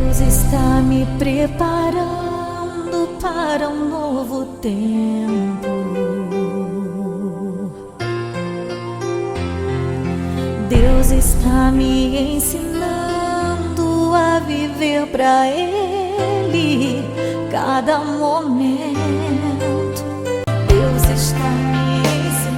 Deus está me preparando para um novo tempo. Deus está me ensinando a viver para Ele cada momento. Deus está me ensinando.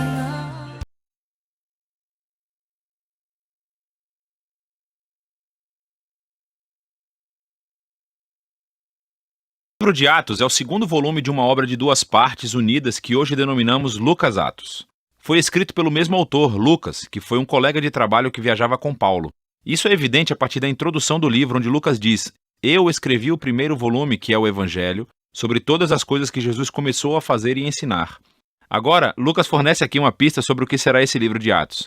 O livro de Atos é o segundo volume de uma obra de duas partes unidas que hoje denominamos Lucas Atos. Foi escrito pelo mesmo autor, Lucas, que foi um colega de trabalho que viajava com Paulo. Isso é evidente a partir da introdução do livro, onde Lucas diz: "Eu escrevi o primeiro volume, que é o Evangelho, sobre todas as coisas que Jesus começou a fazer e ensinar." Agora, Lucas fornece aqui uma pista sobre o que será esse livro de Atos.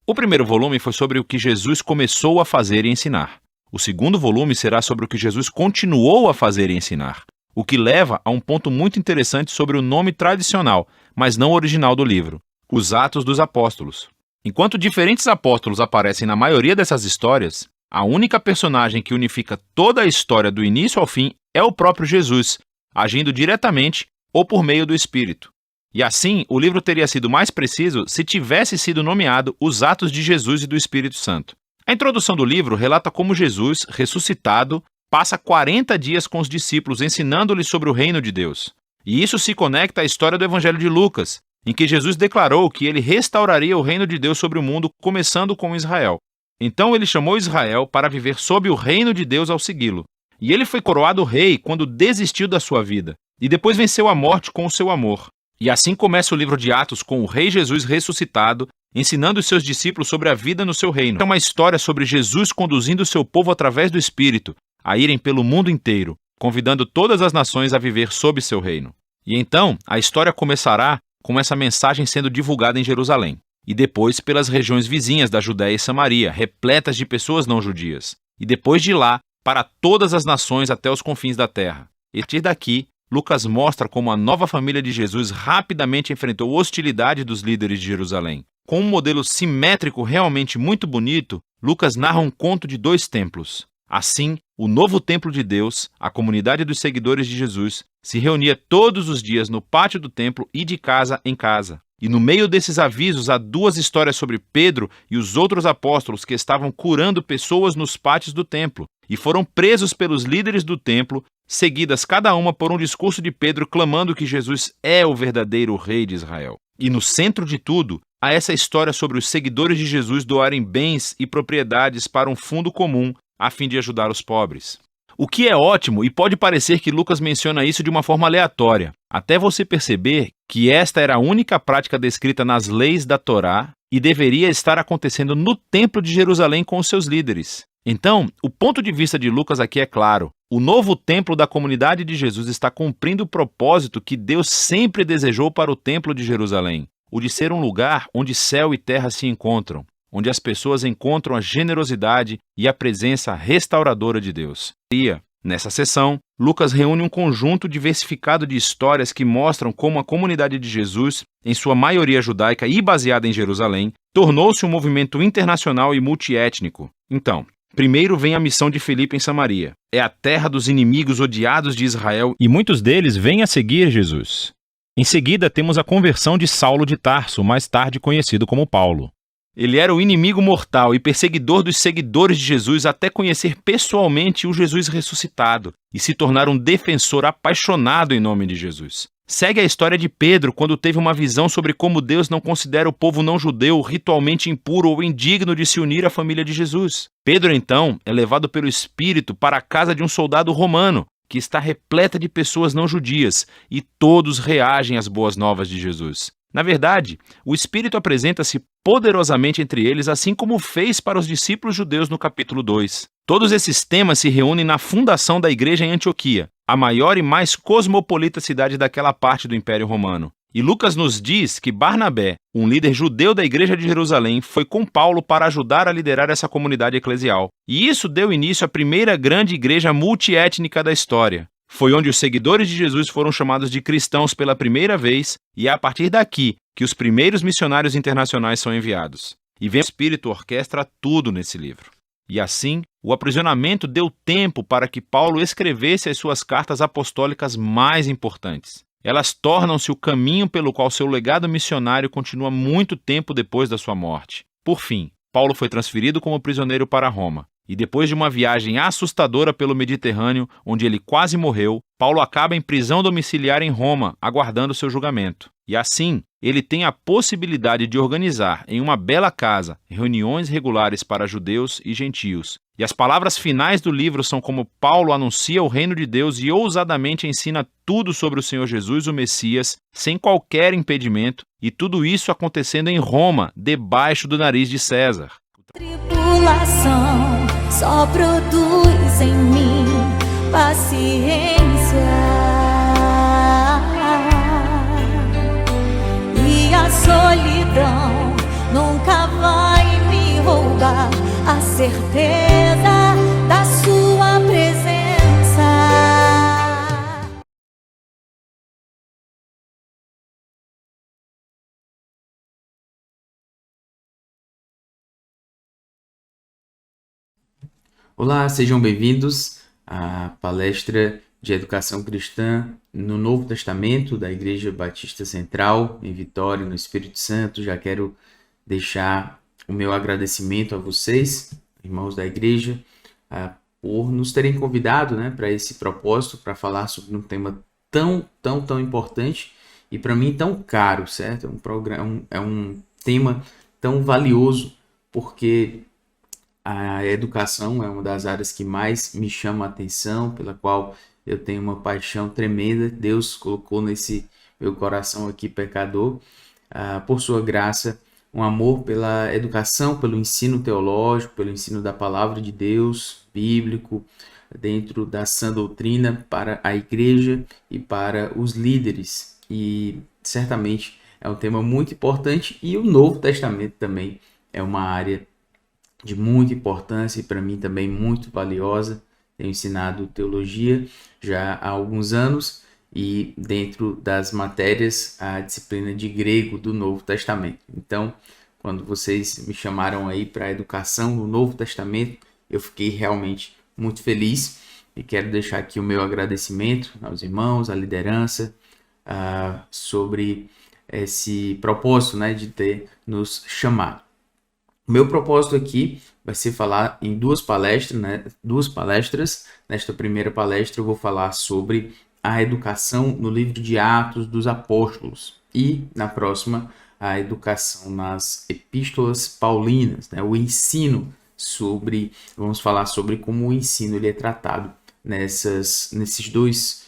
O primeiro volume foi sobre o que Jesus começou a fazer e ensinar. O segundo volume será sobre o que Jesus continuou a fazer e ensinar, o que leva a um ponto muito interessante sobre o nome tradicional, mas não original do livro: os Atos dos Apóstolos. Enquanto diferentes apóstolos aparecem na maioria dessas histórias, a única personagem que unifica toda a história do início ao fim é o próprio Jesus, agindo diretamente ou por meio do Espírito. E assim, o livro teria sido mais preciso se tivesse sido nomeado Os Atos de Jesus e do Espírito Santo. A introdução do livro relata como Jesus, ressuscitado, passa 40 dias com os discípulos ensinando-lhes sobre o reino de Deus. E isso se conecta à história do Evangelho de Lucas, em que Jesus declarou que ele restauraria o reino de Deus sobre o mundo, começando com Israel. Então ele chamou Israel para viver sob o reino de Deus ao segui-lo. E ele foi coroado rei quando desistiu da sua vida, e depois venceu a morte com o seu amor. E assim começa o livro de Atos com o rei Jesus ressuscitado, ensinando os seus discípulos sobre a vida no seu reino. É uma história sobre Jesus conduzindo o seu povo através do Espírito a irem pelo mundo inteiro, convidando todas as nações a viver sob seu reino. E então, a história começará com essa mensagem sendo divulgada em Jerusalém, e depois pelas regiões vizinhas da Judéia e Samaria, repletas de pessoas não judias, e depois de lá, para todas as nações até os confins da terra. E a partir daqui, Lucas mostra como a nova família de Jesus rapidamente enfrentou hostilidade dos líderes de Jerusalém. Com um modelo simétrico realmente muito bonito, Lucas narra um conto de 2 templos. Assim, o novo templo de Deus, a comunidade dos seguidores de Jesus, se reunia todos os dias no pátio do templo e de casa em casa. E no meio desses avisos há 2 histórias sobre Pedro e os outros apóstolos que estavam curando pessoas nos pátios do templo e foram presos pelos líderes do templo, seguidas cada uma por um discurso de Pedro clamando que Jesus é o verdadeiro rei de Israel. E no centro de tudo, há essa história sobre os seguidores de Jesus doarem bens e propriedades para um fundo comum a fim de ajudar os pobres. O que é ótimo, e pode parecer que Lucas menciona isso de uma forma aleatória, até você perceber que esta era a única prática descrita nas leis da Torá e deveria estar acontecendo no Templo de Jerusalém com os seus líderes. Então, o ponto de vista de Lucas aqui é claro: o novo templo da comunidade de Jesus está cumprindo o propósito que Deus sempre desejou para o Templo de Jerusalém, o de ser um lugar onde céu e terra se encontram, onde as pessoas encontram a generosidade e a presença restauradora de Deus. Nessa sessão, Lucas reúne um conjunto diversificado de histórias que mostram como a comunidade de Jesus, em sua maioria judaica e baseada em Jerusalém, tornou-se um movimento internacional e multiétnico. Então, primeiro vem a missão de Filipe em Samaria. É a terra dos inimigos odiados de Israel e muitos deles vêm a seguir Jesus. Em seguida, temos a conversão de Saulo de Tarso, mais tarde conhecido como Paulo. Ele era o inimigo mortal e perseguidor dos seguidores de Jesus até conhecer pessoalmente o Jesus ressuscitado e se tornar um defensor apaixonado em nome de Jesus. Segue a história de Pedro quando teve uma visão sobre como Deus não considera o povo não judeu ritualmente impuro ou indigno de se unir à família de Jesus. Pedro, então, é levado pelo Espírito para a casa de um soldado romano, que está repleta de pessoas não judias, e todos reagem às boas novas de Jesus. Na verdade, o Espírito apresenta-se poderosamente entre eles, assim como fez para os discípulos judeus no capítulo 2. Todos esses temas se reúnem na fundação da igreja em Antioquia, a maior e mais cosmopolita cidade daquela parte do Império Romano. E Lucas nos diz que Barnabé, um líder judeu da igreja de Jerusalém, foi com Paulo para ajudar a liderar essa comunidade eclesial. E isso deu início à primeira grande igreja multiétnica da história. Foi onde os seguidores de Jesus foram chamados de cristãos pela primeira vez, e é a partir daqui que os primeiros missionários internacionais são enviados. E vem o Espírito orquestra tudo nesse livro. E assim, O aprisionamento deu tempo para que Paulo escrevesse as suas cartas apostólicas mais importantes. Elas tornam-se o caminho pelo qual seu legado missionário continua muito tempo depois da sua morte. Por fim, Paulo foi transferido como prisioneiro para Roma. E depois de uma viagem assustadora pelo Mediterrâneo, onde ele quase morreu, Paulo acaba em prisão domiciliar em Roma, aguardando seu julgamento. E assim, ele tem a possibilidade de organizar em uma bela casa reuniões regulares para judeus e gentios. E as palavras finais do livro são como Paulo anuncia o reino de Deus e ousadamente ensina tudo sobre o Senhor Jesus, o Messias, sem qualquer impedimento, e tudo isso acontecendo em Roma, debaixo do nariz de César. Tribulação só produz em mim paciência, e a solidão nunca vai me roubar a certeza da sua presença. Olá, sejam bem-vindos à palestra de Educação Cristã no Novo Testamento da Igreja Batista Central, em Vitória, no Espírito Santo. Já quero deixar o meu agradecimento a vocês, irmãos da igreja, por nos terem convidado, para esse propósito, para falar sobre um tema tão importante e para mim tão caro, certo? É um tema tão valioso, porque a educação é uma das áreas que mais me chama a atenção, pela qual eu tenho uma paixão tremenda. Deus colocou nesse meu coração aqui pecador, por sua graça, um amor pela educação, pelo ensino teológico, pelo ensino da palavra de Deus, bíblico, dentro da sã doutrina para a igreja e para os líderes. E certamente é um tema muito importante, e o Novo Testamento também é uma área de muita importância e para mim também muito valiosa. Tenho ensinado teologia já há alguns anos e dentro das matérias a disciplina de grego do Novo Testamento. Então, quando vocês me chamaram aí para a educação no Novo Testamento, eu fiquei realmente muito feliz e quero deixar aqui o meu agradecimento aos irmãos, à liderança, sobre esse propósito, de ter nos chamado. O meu propósito aqui vai ser falar em duas palestras. Nesta primeira palestra eu vou falar sobre a educação no livro de Atos dos Apóstolos e na próxima a educação nas epístolas paulinas, o ensino vamos falar sobre como o ensino ele é tratado nesses dois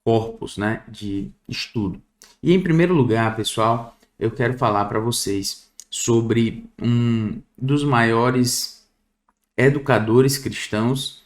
corpos, de estudo. E em primeiro lugar, pessoal, eu quero falar para vocês sobre um dos maiores educadores cristãos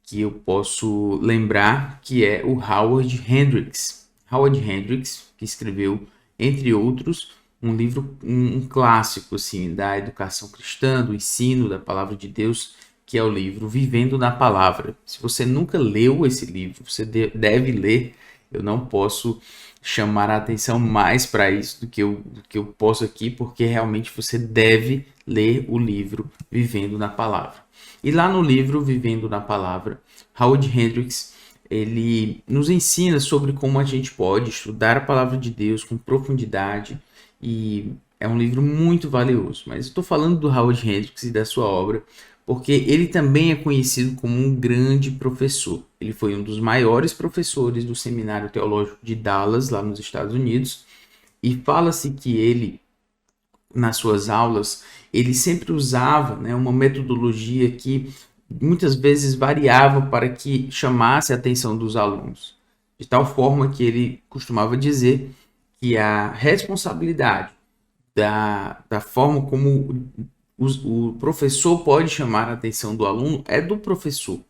que eu posso lembrar, que é o Howard Hendricks. Howard Hendricks, que escreveu, entre outros, um livro, um clássico assim, da educação cristã, do ensino da palavra de Deus, que é o livro Vivendo na Palavra. Se você nunca leu esse livro, você deve ler. Eu não posso chamar a atenção mais para isso do que eu posso aqui, porque realmente você deve ler o livro Vivendo na Palavra. E lá no livro Vivendo na Palavra, Howard Hendricks, ele nos ensina sobre como a gente pode estudar a palavra de Deus com profundidade, e é um livro muito valioso. Mas eu estou falando do Howard Hendricks e da sua obra porque ele também é conhecido como um grande professor. Ele foi um dos maiores professores do Seminário Teológico de Dallas, lá nos Estados Unidos, e fala-se que ele, nas suas aulas, ele sempre usava uma metodologia que muitas vezes variava para que chamasse a atenção dos alunos, de tal forma que ele costumava dizer que a responsabilidade da forma como o professor pode chamar a atenção do aluno é do professor.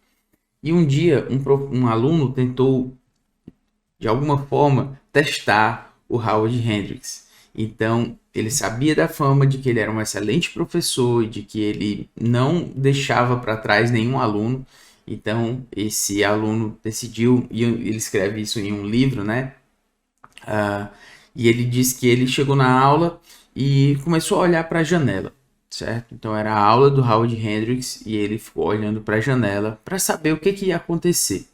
E um dia um aluno tentou, de alguma forma, testar o Howard Hendricks. Então, ele sabia da fama de que ele era um excelente professor e de que ele não deixava para trás nenhum aluno. Então, esse aluno decidiu, e ele escreve isso em um livro, e ele diz que ele chegou na aula e começou a olhar para a janela. certo? Então era a aula do Howard Hendricks e ele ficou olhando para a janela para saber o que ia acontecer.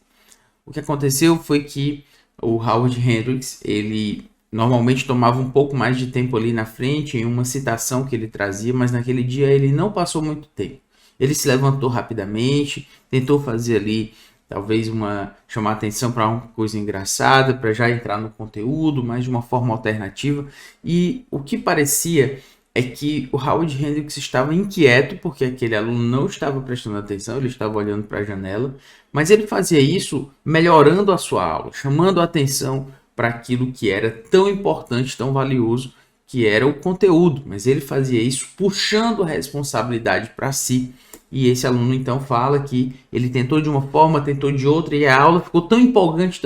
O que aconteceu foi que o Howard Hendricks, ele normalmente tomava um pouco mais de tempo ali na frente em uma citação que ele trazia, mas naquele dia ele não passou muito tempo. Ele se levantou rapidamente, tentou fazer ali talvez chamar atenção para uma coisa engraçada, para já entrar no conteúdo, mas de uma forma alternativa. E o que parecia é que o Howard Hendricks estava inquieto porque aquele aluno não estava prestando atenção, ele estava olhando para a janela, mas ele fazia isso melhorando a sua aula, chamando a atenção para aquilo que era tão importante, tão valioso, que era o conteúdo, mas ele fazia isso puxando a responsabilidade para si. E esse aluno então fala que ele tentou de uma forma, tentou de outra, e a aula ficou tão empolgante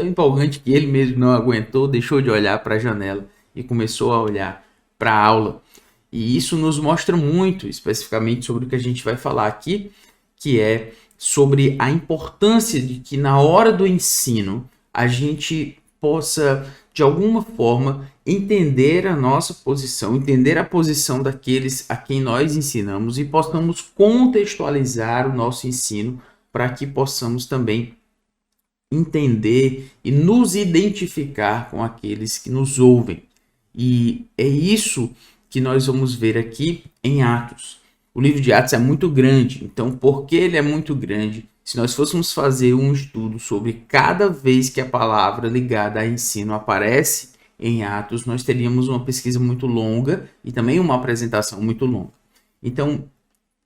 que ele mesmo não aguentou, deixou de olhar para a janela e começou a olhar para a aula. E isso nos mostra muito, especificamente sobre o que a gente vai falar aqui, que é sobre a importância de que na hora do ensino a gente possa, de alguma forma, entender a nossa posição, entender a posição daqueles a quem nós ensinamos e possamos contextualizar o nosso ensino para que possamos também entender e nos identificar com aqueles que nos ouvem. E é isso que nós vamos ver aqui em Atos. O livro de Atos é muito grande, então por que ele é muito grande? Se nós fôssemos fazer um estudo sobre cada vez que a palavra ligada a ensino aparece em Atos, nós teríamos uma pesquisa muito longa e também uma apresentação muito longa. Então,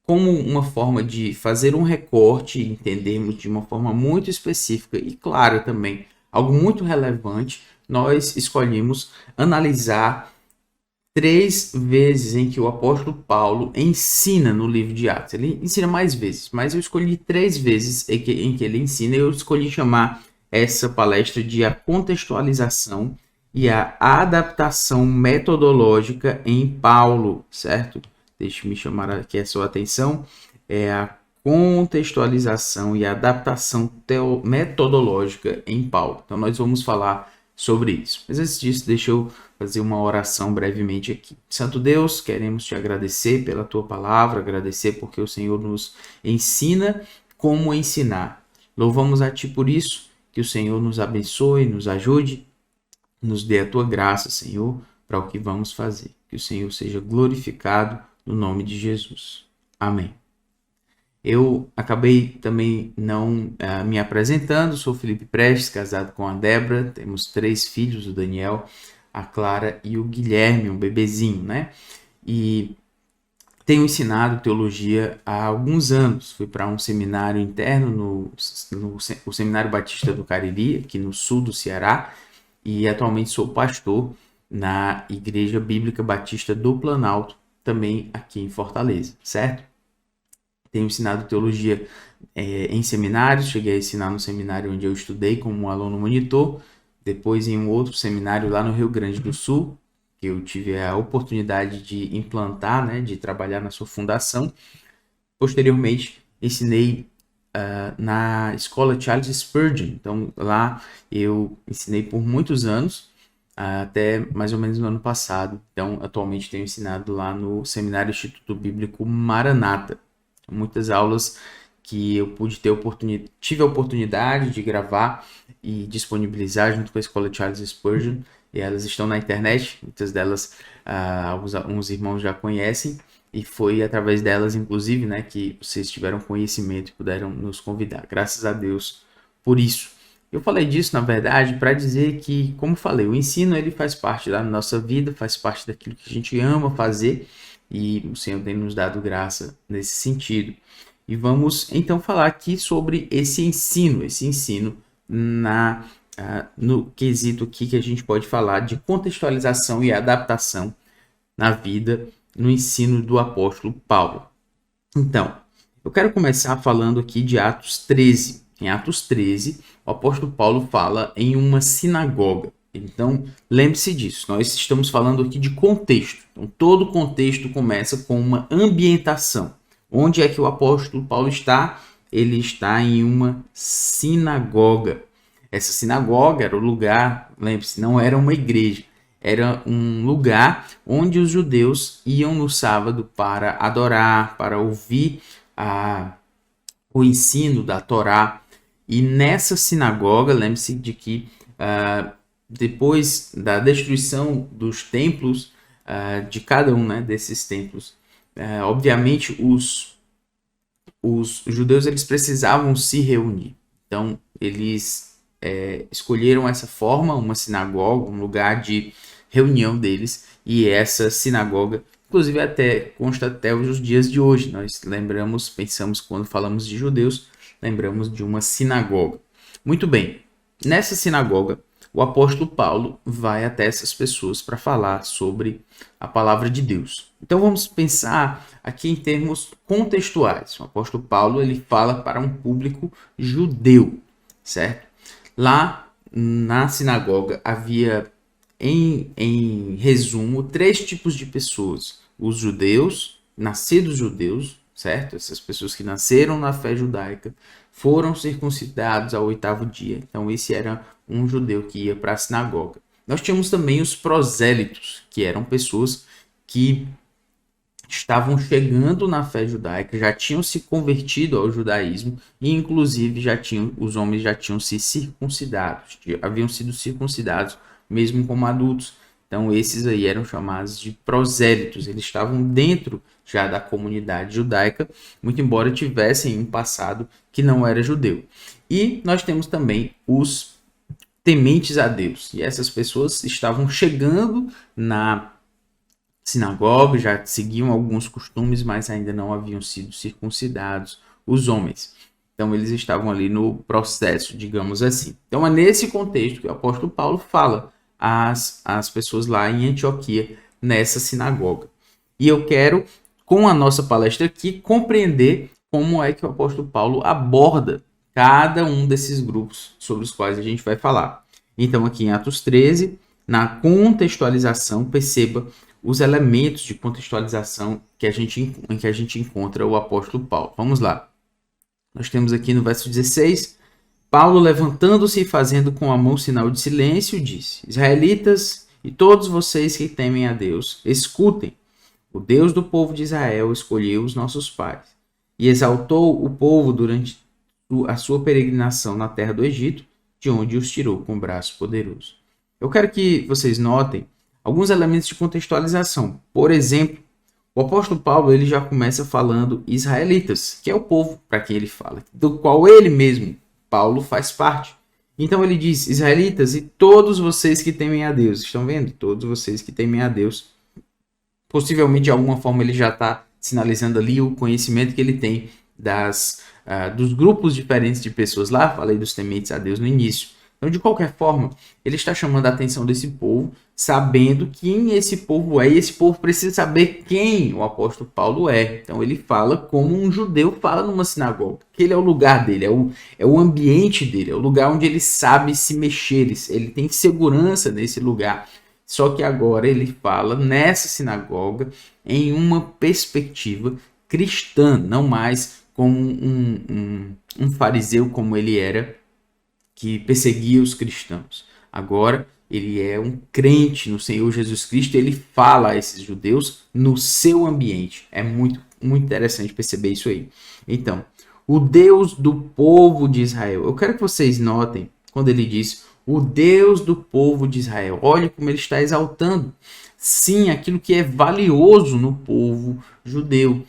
como uma forma de fazer um recorte e entendermos de uma forma muito específica e, claro, também algo muito relevante, nós escolhemos analisar 3 vezes em que o apóstolo Paulo ensina no livro de Atos. Ele ensina mais vezes, mas eu escolhi 3 vezes em que ele ensina. Eu escolhi chamar essa palestra de a contextualização e a adaptação metodológica em Paulo, certo? Deixe-me chamar aqui a sua atenção. É a contextualização e a adaptação metodológica em Paulo. Então nós vamos falar sobre isso. Mas antes disso, deixa eu fazer uma oração brevemente aqui. Santo Deus, queremos te agradecer pela tua palavra, agradecer porque o Senhor nos ensina como ensinar. Louvamos a ti por isso, que o Senhor nos abençoe, nos ajude, nos dê a tua graça, Senhor, para o que vamos fazer. Que o Senhor seja glorificado no nome de Jesus. Amém. Eu acabei também não me apresentando, sou Felipe Prestes, casado com a Débora, temos 3 filhos, o Daniel, a Clara e o Guilherme, um bebezinho, né? E tenho ensinado teologia há alguns anos. Fui para um seminário interno o Seminário Batista do Cariri, aqui no sul do Ceará, e atualmente sou pastor na Igreja Bíblica Batista do Planalto, também aqui em Fortaleza, certo? Tenho ensinado teologia em seminários, cheguei a ensinar no seminário onde eu estudei como aluno monitor, depois em um outro seminário lá no Rio Grande do Sul, que eu tive a oportunidade de implantar, né, de trabalhar na sua fundação. Posteriormente, ensinei na escola Charles Spurgeon. Então, lá eu ensinei por muitos anos, até mais ou menos no ano passado. Então, atualmente tenho ensinado lá no Seminário Instituto Bíblico Maranata. Muitas aulas que eu tive a oportunidade de gravar e disponibilizar junto com a escola Charles Spurgeon, e elas estão na internet, muitas delas alguns irmãos já conhecem, e foi através delas, inclusive, né, que vocês tiveram conhecimento e puderam nos convidar. Graças a Deus por isso. Eu falei disso, na verdade, para dizer que, como falei, o ensino ele faz parte da nossa vida, faz parte daquilo que a gente ama fazer, e o Senhor tem nos dado graça nesse sentido. E vamos então falar aqui sobre esse ensino no quesito aqui que a gente pode falar de contextualização e adaptação na vida, no ensino do apóstolo Paulo. Então, eu quero começar falando aqui de Atos 13. Em Atos 13, o apóstolo Paulo fala em uma sinagoga. Então, lembre-se disso, nós estamos falando aqui de contexto. Então, todo contexto começa com uma ambientação. Onde é que o apóstolo Paulo está? Ele está em uma sinagoga. Essa sinagoga era o lugar, lembre-se, não era uma igreja. era um lugar onde os judeus iam no sábado para adorar, para ouvir o ensino da Torá. E nessa sinagoga, lembre-se de que depois da destruição dos templos, de cada um, né, desses templos, obviamente os judeus eles precisavam se reunir. Então eles escolheram essa forma, uma sinagoga, um lugar de reunião deles, e essa sinagoga, inclusive consta até os dias de hoje. Nós pensamos quando falamos de judeus, lembramos de uma sinagoga. Muito bem, nessa sinagoga, o apóstolo Paulo vai até essas pessoas para falar sobre a palavra de Deus. Então vamos pensar aqui em termos contextuais. O apóstolo Paulo ele fala para um público judeu, certo? Lá na sinagoga havia, em resumo, 3 tipos de pessoas. Os judeus, nascidos judeus, certo? Essas pessoas que nasceram na fé judaica, foram circuncidados ao 8º dia. Então esse era um judeu que ia para a sinagoga. Nós tínhamos também os prosélitos, que eram pessoas que estavam chegando na fé judaica, já tinham se convertido ao judaísmo e inclusive os homens já tinham se circuncidados, haviam sido circuncidados mesmo como adultos. Então esses aí eram chamados de prosélitos, eles estavam dentro já da comunidade judaica, muito embora tivessem um passado que não era judeu. E nós temos também os tementes a Deus, e essas pessoas estavam chegando na sinagoga, já seguiam alguns costumes, mas ainda não haviam sido circuncidados os homens. Então eles estavam ali no processo, digamos assim. Então é nesse contexto que o apóstolo Paulo fala às pessoas lá em Antioquia, nessa sinagoga. E eu quero, com a nossa palestra aqui, compreender como é que o apóstolo Paulo aborda cada um desses grupos sobre os quais a gente vai falar. Então aqui em Atos 13, na contextualização, perceba os elementos de contextualização em que a gente encontra o apóstolo Paulo. Vamos lá. Nós temos aqui no verso 16, Paulo, levantando-se e fazendo com a mão sinal de silêncio, disse: Israelitas e todos vocês que temem a Deus, escutem. O Deus do povo de Israel escolheu os nossos pais e exaltou o povo durante a sua peregrinação na terra do Egito, de onde os tirou com o braço poderoso. Eu quero que vocês notem alguns elementos de contextualização. Por exemplo, o apóstolo Paulo ele já começa falando israelitas, que é o povo para quem ele fala, do qual ele mesmo, Paulo, faz parte. Então ele diz, israelitas e todos vocês que temem a Deus. Estão vendo? Todos vocês que temem a Deus. Possivelmente, de alguma forma, ele já está sinalizando ali o conhecimento que ele tem dos grupos diferentes de pessoas lá. Falei dos tementes a Deus no início. Então, de qualquer forma, ele está chamando a atenção desse povo, sabendo quem esse povo é, e esse povo precisa saber quem o apóstolo Paulo é. Então, ele fala como um judeu fala numa sinagoga, que ele é o lugar dele, é o ambiente dele, é o lugar onde ele sabe se mexer, ele tem segurança nesse lugar. Só que agora ele fala nessa sinagoga em uma perspectiva cristã, não mais como um fariseu como ele era, que perseguia os cristãos. Agora ele é um crente no Senhor Jesus Cristo, ele fala a esses judeus no seu ambiente. É muito, muito interessante perceber isso aí. Então, o Deus do povo de Israel. Eu quero que vocês notem quando ele diz o Deus do povo de Israel. Olha como ele está exaltando, sim, aquilo que é valioso no povo judeu.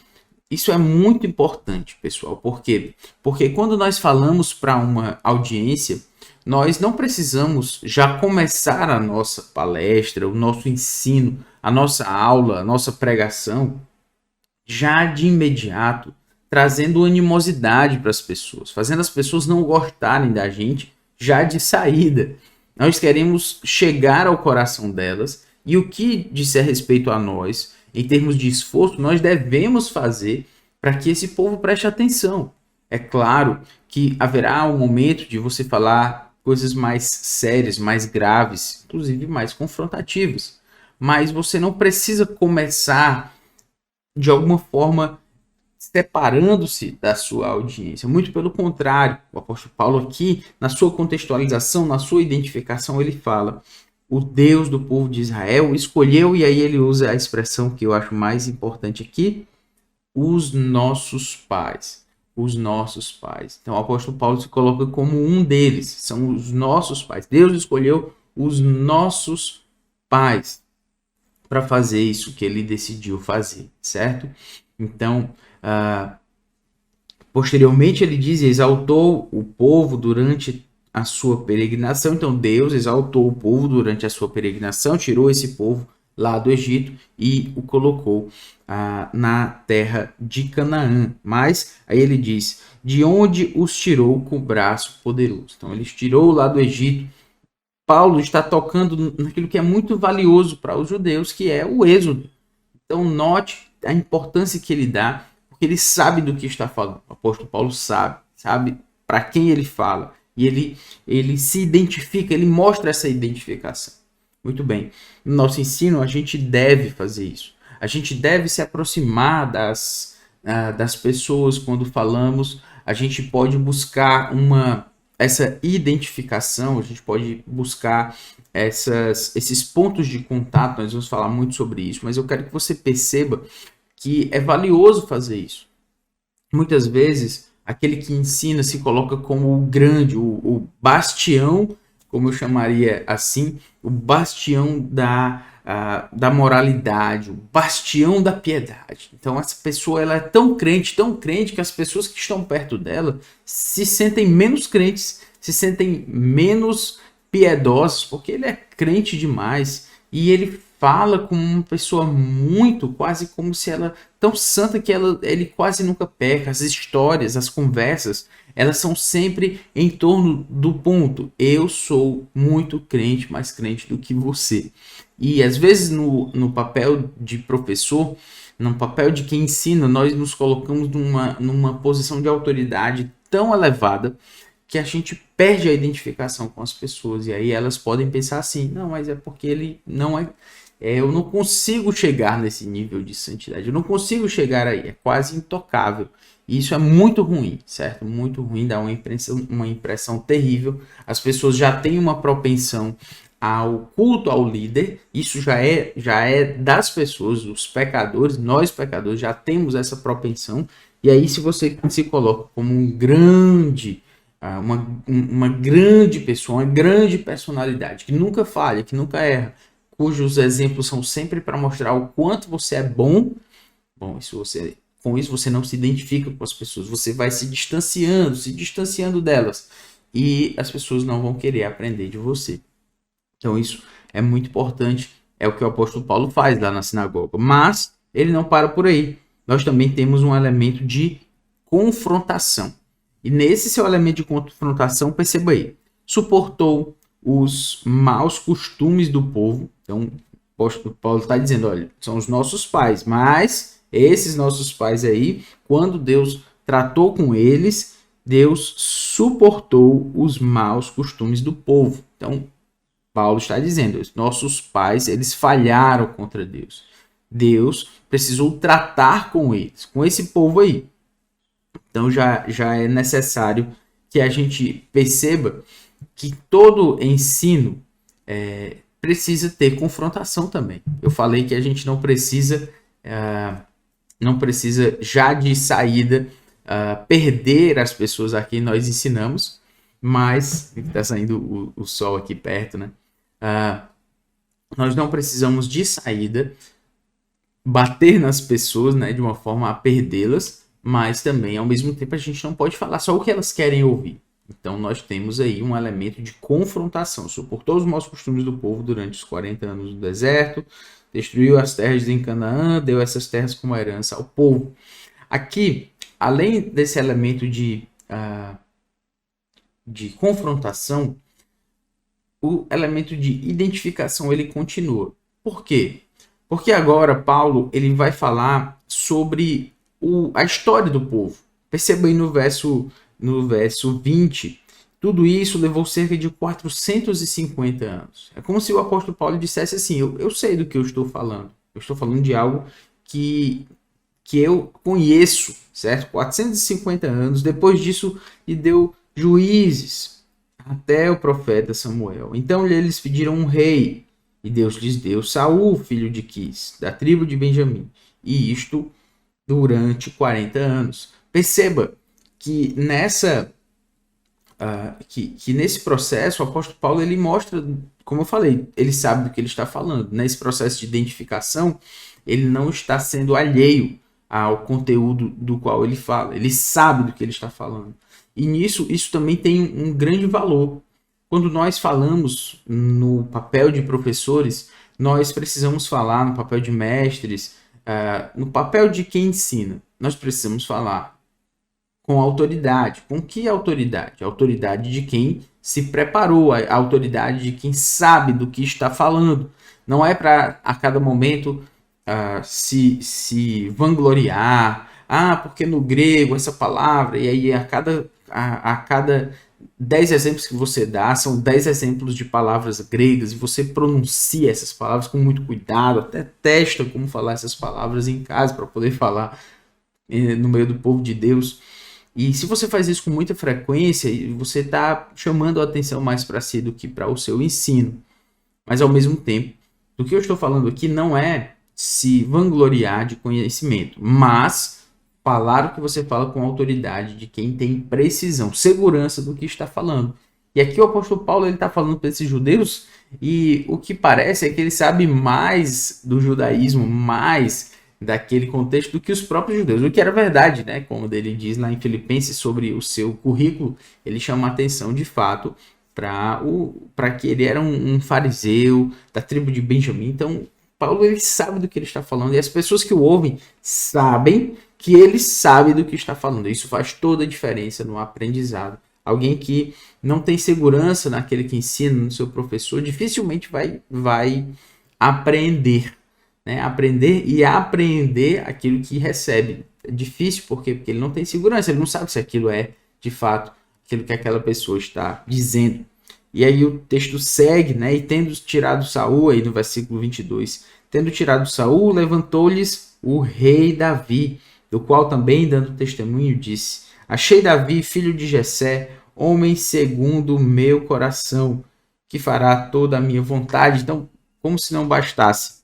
Isso é muito importante, pessoal. Por quê? Porque quando nós falamos para uma audiência, nós não precisamos já começar a nossa palestra, o nosso ensino, a nossa aula, a nossa pregação, já de imediato, trazendo animosidade para as pessoas, fazendo as pessoas não gostarem da gente já de saída. Nós queremos chegar ao coração delas e o que disser respeito a nós, em termos de esforço, nós devemos fazer para que esse povo preste atenção. É claro que haverá um momento de você falar coisas mais sérias, mais graves, inclusive mais confrontativas. Mas você não precisa começar de alguma forma separando-se da sua audiência. Muito pelo contrário, o apóstolo Paulo aqui, na sua contextualização, na sua identificação, ele fala: o Deus do povo de Israel escolheu, e aí ele usa a expressão que eu acho mais importante aqui, os nossos pais. Os nossos pais. Então o apóstolo Paulo se coloca como um deles, são os nossos pais. Deus escolheu os nossos pais para fazer isso que ele decidiu fazer, certo? Então, posteriormente ele diz, exaltou o povo durante a sua peregrinação. Então Deus exaltou o povo durante a sua peregrinação, tirou esse povo lá do Egito e o colocou na terra de Canaã. Mas aí ele diz, de onde os tirou com o braço poderoso. Então ele os tirou lá do Egito. Paulo está tocando naquilo que é muito valioso para os judeus, que é o êxodo. Então note a importância que ele dá, porque ele sabe do que está falando. O apóstolo Paulo sabe para quem ele fala. E ele se identifica, ele mostra essa identificação. Muito bem. No nosso ensino, a gente deve fazer isso. A gente deve se aproximar das pessoas quando falamos. A gente pode buscar essa identificação, a gente pode buscar esses pontos de contato. Nós vamos falar muito sobre isso, mas eu quero que você perceba que é valioso fazer isso. Muitas vezes, aquele que ensina se coloca como o grande, o bastião, como eu chamaria assim, o bastião da moralidade, o bastião da piedade. Então essa pessoa ela é tão crente que as pessoas que estão perto dela se sentem menos crentes, se sentem menos piedosas, porque ele é crente demais e ele fala como uma pessoa quase como se ela, tão santa que ele quase nunca peca. As histórias, as conversas, elas são sempre em torno do ponto, eu sou muito crente, mais crente do que você. E às vezes no papel de professor, no papel de quem ensina, nós nos colocamos numa posição de autoridade tão elevada que a gente perde a identificação com as pessoas. E aí elas podem pensar assim, não, mas é porque ele não é... eu não consigo chegar nesse nível de santidade, eu não consigo chegar aí, é quase intocável. E isso é muito ruim, certo? Muito ruim, dá uma impressão terrível. As pessoas já têm uma propensão ao culto ao líder, isso já é das pessoas, dos pecadores, nós pecadores já temos essa propensão. E aí se você se coloca como uma grande pessoa, uma grande personalidade, que nunca falha, que nunca erra, cujos exemplos são sempre para mostrar o quanto você é bom, com isso você não se identifica com as pessoas, você vai se distanciando delas, e as pessoas não vão querer aprender de você. Então isso é muito importante, é o que o apóstolo Paulo faz lá na sinagoga, mas ele não para por aí. Nós também temos um elemento de confrontação, e nesse seu elemento de confrontação, perceba aí, suportou os maus costumes do povo. Então o apóstolo Paulo está dizendo, olha, são os nossos pais, mas esses nossos pais aí, quando Deus tratou com eles, Deus suportou os maus costumes do povo. Então Paulo está dizendo, os nossos pais, eles falharam contra Deus. Deus precisou tratar com eles, com esse povo aí. Então já é necessário que a gente perceba que todo ensino precisa ter confrontação também. Eu falei que a gente não precisa já de saída perder as pessoas a quem nós ensinamos, mas está saindo o sol aqui perto, né? Nós não precisamos de saída bater nas pessoas, né, de uma forma a perdê-las, mas também ao mesmo tempo a gente não pode falar só o que elas querem ouvir. Então nós temos aí um elemento de confrontação. Suportou os maus costumes do povo durante os 40 anos do deserto, destruiu as terras em Canaã, deu essas terras como herança ao povo. Aqui, além desse elemento de confrontação, o elemento de identificação ele continua. Por quê? Porque agora Paulo ele vai falar sobre a história do povo. Perceba aí no verso 20, tudo isso levou cerca de 450 anos. É como se o apóstolo Paulo dissesse assim, eu sei do que eu estou falando. Eu estou falando de algo que eu conheço, certo? 450 anos. Depois disso, ele deu juízes. até o profeta Samuel. Então eles pediram um rei, e Deus lhes deu Saul, filho de Quis, da tribo de Benjamim. E isto durante 40 anos. Perceba que nesse processo o apóstolo Paulo ele mostra, como eu falei, ele sabe do que ele está falando. Nesse processo de identificação, ele não está sendo alheio ao conteúdo do qual ele fala. Ele sabe do que ele está falando. E nisso, isso também tem um grande valor. Quando nós falamos no papel de professores, nós precisamos falar no papel de mestres, no papel de quem ensina. Nós precisamos falar com autoridade. Com que autoridade? A autoridade de quem se preparou, a autoridade de quem sabe do que está falando. Não é para a cada momento se vangloriar. Porque no grego essa palavra, e aí a cada 10 exemplos que você dá, são 10 exemplos de palavras gregas, e você pronuncia essas palavras com muito cuidado, até testa como falar essas palavras em casa para poder falar no meio do povo de Deus. E se você faz isso com muita frequência, você está chamando a atenção mais para si do que para o seu ensino. Mas ao mesmo tempo, o que eu estou falando aqui não é se vangloriar de conhecimento, mas falar o que você fala com autoridade de quem tem precisão, segurança do que está falando. E aqui o apóstolo Paulo está falando para esses judeus, e o que parece é que ele sabe mais do judaísmo, mais daquele contexto do que os próprios judeus, o que era verdade, né? Como ele diz lá em Filipenses sobre o seu currículo, ele chama a atenção de fato para que ele era um fariseu da tribo de Benjamim. Então Paulo ele sabe do que ele está falando, e as pessoas que o ouvem sabem que ele sabe do que está falando. Isso faz toda a diferença no aprendizado. Alguém que não tem segurança naquele que ensina, no seu professor, dificilmente vai aprender. Aprender e apreender aquilo que recebe. É difícil porque ele não tem segurança, ele não sabe se aquilo é de fato aquilo que aquela pessoa está dizendo. E aí o texto segue, e tendo tirado Saul, aí no versículo 22, tendo tirado Saul, levantou-lhes o rei Davi, do qual também, dando testemunho, disse: achei Davi, filho de Jessé, homem segundo o meu coração, que fará toda a minha vontade. Então, como se não bastasse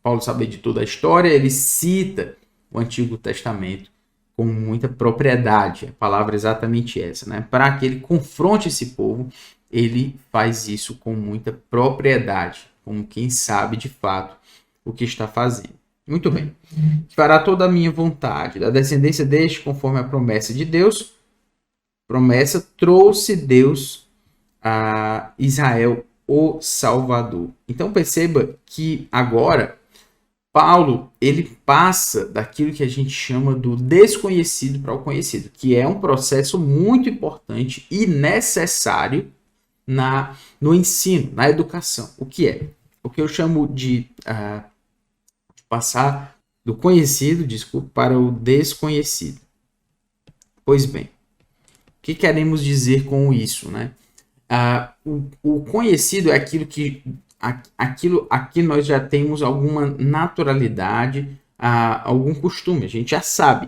Paulo saber de toda a história, ele cita o Antigo Testamento com muita propriedade. A palavra é exatamente essa, Para que ele confronte esse povo, ele faz isso com muita propriedade, como quem sabe de fato o que está fazendo. Muito bem. Fará toda a minha vontade, da descendência deste, conforme a promessa de Deus. Promessa trouxe Deus a Israel o Salvador. Então perceba que agora Paulo ele passa daquilo que a gente chama do desconhecido para o conhecido, que é um processo muito importante e necessário no ensino, na educação. O que é? O que eu chamo de passar do conhecido, para o desconhecido. Pois bem, o que queremos dizer com isso, O conhecido é aquilo aqui nós já temos alguma naturalidade, algum costume, a gente já sabe.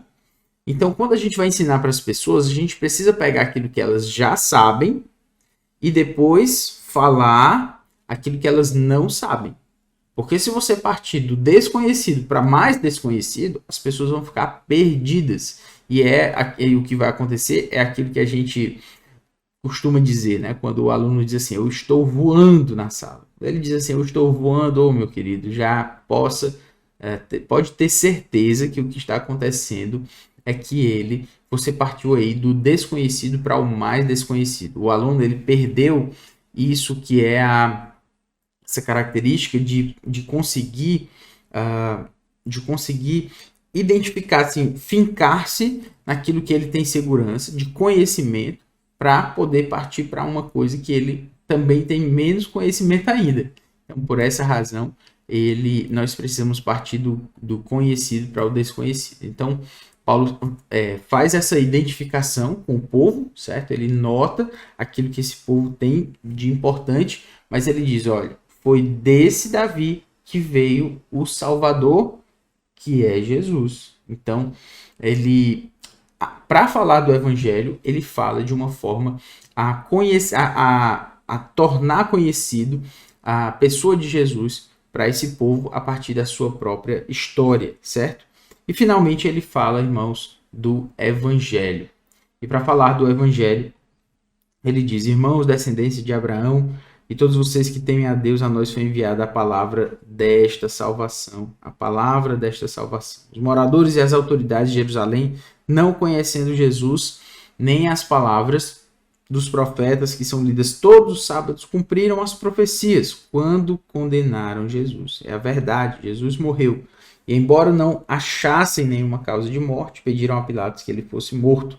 Então, quando a gente vai ensinar para as pessoas, a gente precisa pegar aquilo que elas já sabem e depois falar aquilo que elas não sabem. Porque se você partir do desconhecido para mais desconhecido, as pessoas vão ficar perdidas. E o que vai acontecer é aquilo que a gente costuma dizer, quando o aluno diz assim: eu estou voando na sala. Ele diz assim: eu estou voando, meu querido, já pode ter certeza que o que está acontecendo é que você partiu aí do desconhecido para o mais desconhecido. O aluno ele perdeu isso que é essa característica de conseguir identificar, assim, fincar-se naquilo que ele tem segurança, de conhecimento, para poder partir para uma coisa que ele também tem menos conhecimento ainda. Então, por essa razão, nós precisamos partir do conhecido para o desconhecido. Então, Paulo faz essa identificação com o povo, certo? Ele nota aquilo que esse povo tem de importante, mas ele diz: olha, foi desse Davi que veio o Salvador, que é Jesus. Então, ele para falar do evangelho, ele fala de uma forma a tornar conhecido a pessoa de Jesus para esse povo a partir da sua própria história, certo? E finalmente ele fala, irmãos, do evangelho. E para falar do evangelho, ele diz: irmãos, descendentes de Abraão, e todos vocês que temem a Deus, a nós foi enviada a palavra desta salvação. A palavra desta salvação. Os moradores e as autoridades de Jerusalém, não conhecendo Jesus, nem as palavras dos profetas que são lidas todos os sábados, cumpriram as profecias quando condenaram Jesus. É a verdade, Jesus morreu. E embora não achassem nenhuma causa de morte, pediram a Pilatos que ele fosse morto.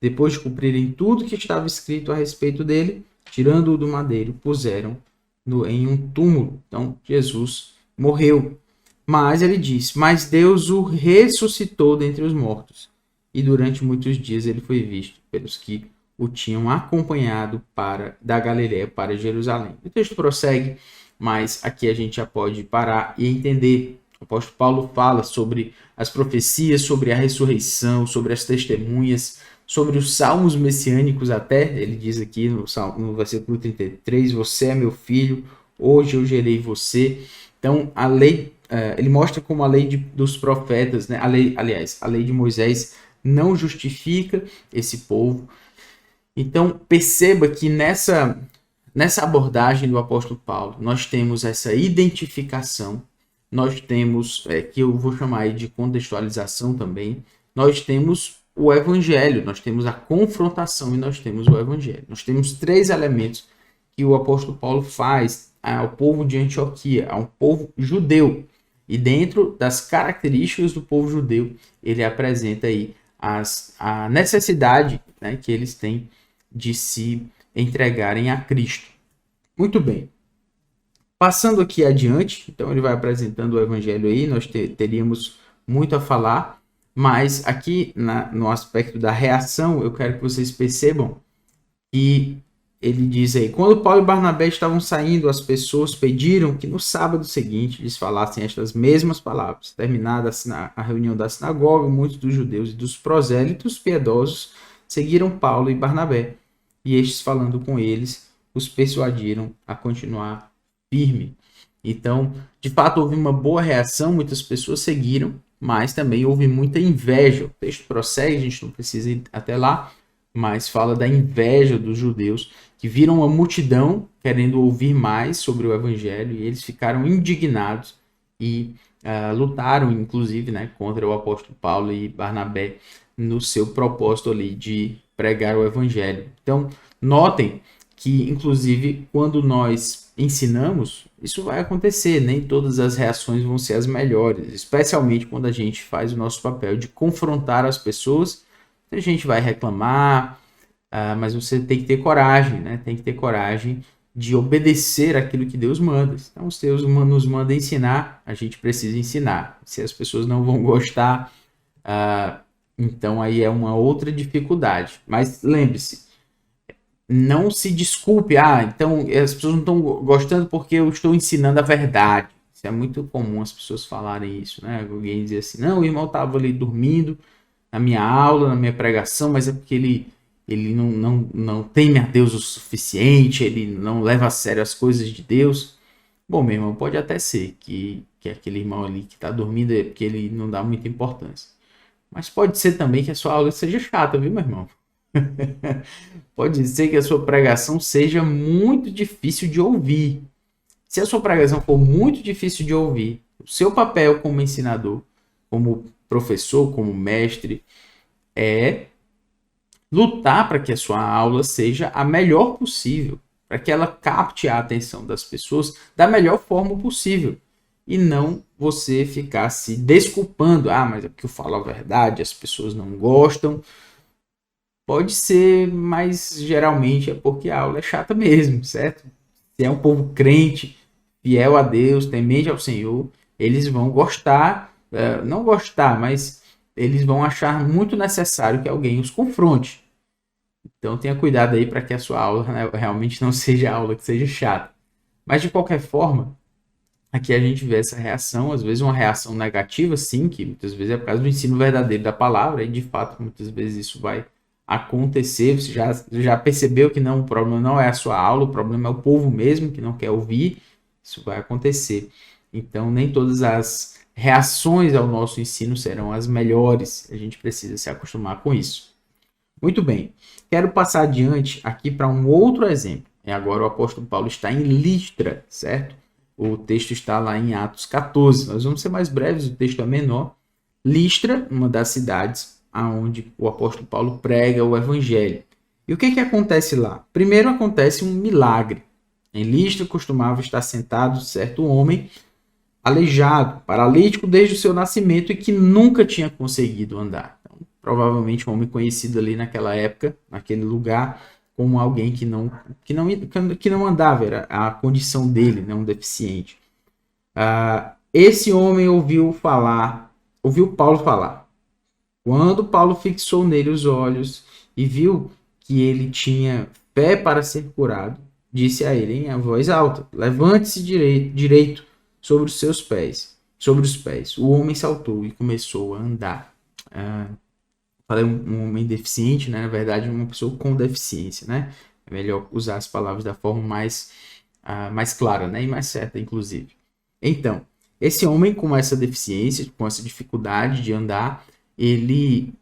Depois de cumprirem tudo que estava escrito a respeito dele, tirando-o do madeiro, puseram-no em um túmulo. Então, Jesus morreu. Mas ele diz: mas Deus o ressuscitou dentre os mortos. E durante muitos dias ele foi visto pelos que o tinham acompanhado da Galiléia para Jerusalém. O texto prossegue, mas aqui a gente já pode parar e entender. O apóstolo Paulo fala sobre as profecias, sobre a ressurreição, sobre as testemunhas, sobre os salmos messiânicos até. Ele diz aqui no versículo 33, você é meu filho, hoje eu gerei você. Então, a lei, ele mostra como a lei dos profetas, né? A lei de Moisés não justifica esse povo. Então, perceba que nessa abordagem do apóstolo Paulo, nós temos essa identificação, nós temos, que eu vou chamar aí de contextualização também, nós temos o evangelho, nós temos a confrontação e nós temos o evangelho. Nós temos 3 elementos que o apóstolo Paulo faz ao povo de Antioquia, a um povo judeu. E dentro das características do povo judeu, ele apresenta aí a necessidade, né, que eles têm de se entregarem a Cristo. Muito bem. Passando aqui adiante, então ele vai apresentando o evangelho aí, nós teríamos muito a falar, mas aqui no aspecto da reação, eu quero que vocês percebam que ele diz aí: quando Paulo e Barnabé estavam saindo, as pessoas pediram que no sábado seguinte eles falassem estas mesmas palavras. Terminada a reunião da sinagoga, muitos dos judeus e dos prosélitos piedosos seguiram Paulo e Barnabé, e estes, falando com eles, os persuadiram a continuar firme. Então, de fato, houve uma boa reação, muitas pessoas seguiram, mas também houve muita inveja. O texto prossegue, a gente não precisa ir até lá, mas fala da inveja dos judeus, que viram uma multidão querendo ouvir mais sobre o evangelho, e eles ficaram indignados e lutaram, inclusive, né, contra o apóstolo Paulo e Barnabé no seu propósito ali de pregar o evangelho. Então, notem que, inclusive, quando nós ensinamos, isso vai acontecer, nem todas as reações vão ser as melhores, especialmente quando a gente faz o nosso papel de confrontar as pessoas. A gente vai reclamar, mas você tem que ter coragem, né? Tem que ter coragem de obedecer aquilo que Deus manda. Então, se Deus nos manda ensinar, a gente precisa ensinar. Se as pessoas não vão gostar, então aí é uma outra dificuldade. Mas lembre-se, não se desculpe, então as pessoas não estão gostando porque eu estou ensinando a verdade. Isso é muito comum as pessoas falarem isso, né? Alguém dizer assim: não, o irmão estava ali dormindo na minha aula, na minha pregação, mas é porque ele não teme a Deus o suficiente, ele não leva a sério as coisas de Deus. Bom, meu irmão, pode até ser que aquele irmão ali que está dormindo é porque ele não dá muita importância. Mas pode ser também que a sua aula seja chata, viu, meu irmão? Pode ser que a sua pregação seja muito difícil de ouvir. Se a sua pregação for muito difícil de ouvir, o seu papel como ensinador, como professor, como mestre, é lutar para que a sua aula seja a melhor possível, para que ela capte a atenção das pessoas da melhor forma possível. E não você ficar se desculpando. Mas é porque eu falo a verdade, as pessoas não gostam. Pode ser, mas geralmente é porque a aula é chata mesmo, certo? Se é um povo crente, fiel a Deus, temente ao Senhor, eles vão gostar, não gostar, mas eles vão achar muito necessário que alguém os confronte. Então tenha cuidado aí para que a sua aula, né, realmente não seja aula que seja chata. Mas de qualquer forma, aqui a gente vê essa reação, às vezes uma reação negativa, sim, que muitas vezes é por causa do ensino verdadeiro da palavra, e de fato muitas vezes isso vai acontecer. Você já percebeu que não, o problema não é a sua aula, o problema é o povo mesmo que não quer ouvir. Isso vai acontecer. Então nem todas as reações ao nosso ensino serão as melhores, a gente precisa se acostumar com isso. Muito bem, quero passar adiante aqui para um outro exemplo. Agora o apóstolo Paulo está em Listra, certo? O texto está lá em Atos 14. Nós vamos ser mais breves, o texto é menor. Listra, uma das cidades onde o apóstolo Paulo prega o evangelho. E o que acontece lá? Primeiro acontece um milagre. Em Listra costumava estar sentado certo homem aleijado, paralítico desde o seu nascimento e que nunca tinha conseguido andar. Então, provavelmente um homem conhecido ali naquela época, naquele lugar, como alguém que não andava, era a condição dele, né, um deficiente. Esse homem ouviu Paulo falar. Quando Paulo fixou nele os olhos e viu que ele tinha fé para ser curado, disse a ele em voz alta: levante-se direito sobre os pés. O homem saltou e começou a andar. Falei um homem deficiente, né? Na verdade, uma pessoa com deficiência, né? É melhor usar as palavras da forma mais clara, né? E mais certa, inclusive. Então, esse homem com essa deficiência, com essa dificuldade de andar, ele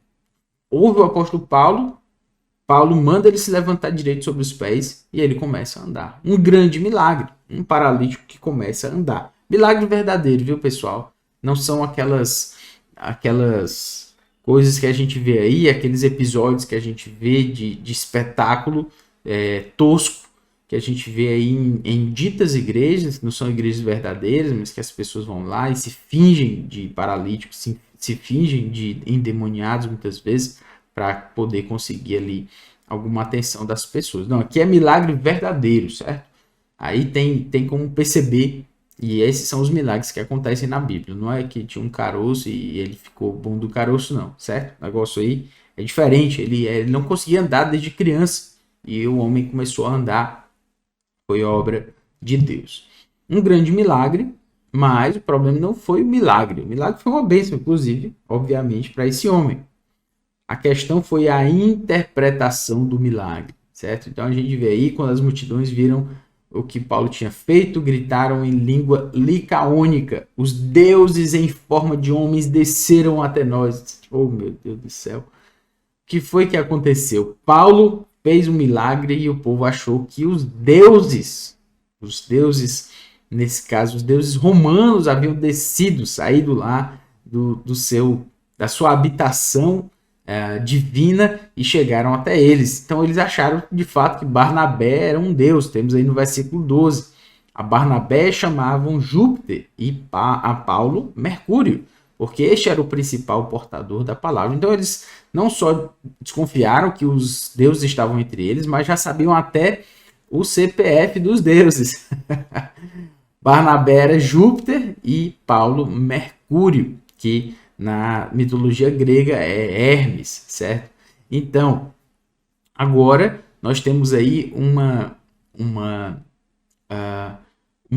ouve o apóstolo Paulo. Paulo manda ele se levantar direito sobre os pés e ele começa a andar. Um grande milagre, um paralítico que começa a andar. Milagre verdadeiro, viu, pessoal? Não são aquelas coisas que a gente vê aí, aqueles episódios que a gente vê de espetáculo tosco, que a gente vê aí em ditas igrejas, que não são igrejas verdadeiras, mas que as pessoas vão lá e se fingem de paralíticos, se fingem de endemoniados muitas vezes, para poder conseguir ali alguma atenção das pessoas. Não, aqui é milagre verdadeiro, certo? Aí tem como perceber, e esses são os milagres que acontecem na Bíblia. Não é que tinha um caroço e ele ficou bom do caroço, não, certo? O negócio aí é diferente. Ele não conseguia andar desde criança e o homem começou a andar. Foi obra de Deus. Um grande milagre, mas o problema não foi o milagre. O milagre foi uma bênção, inclusive, obviamente, para esse homem. A questão foi a interpretação do milagre, certo? Então a gente vê aí, quando as multidões viram o que Paulo tinha feito, gritaram em língua licaônica: os deuses em forma de homens desceram até nós. Oh, meu Deus do céu. O que foi que aconteceu? Paulo fez um milagre e o povo achou que os deuses, nesse caso, os deuses romanos haviam descido, saído lá da sua habitação divina e chegaram até eles. Então eles acharam de fato que Barnabé era um deus. Temos aí no versículo 12. A Barnabé chamavam Júpiter e a Paulo Mercúrio, porque este era o principal portador da palavra. Então eles não só desconfiaram que os deuses estavam entre eles, mas já sabiam até o CPF dos deuses. Barnabé era Júpiter e Paulo Mercúrio, que na mitologia grega é Hermes, certo? Então, agora nós temos aí uma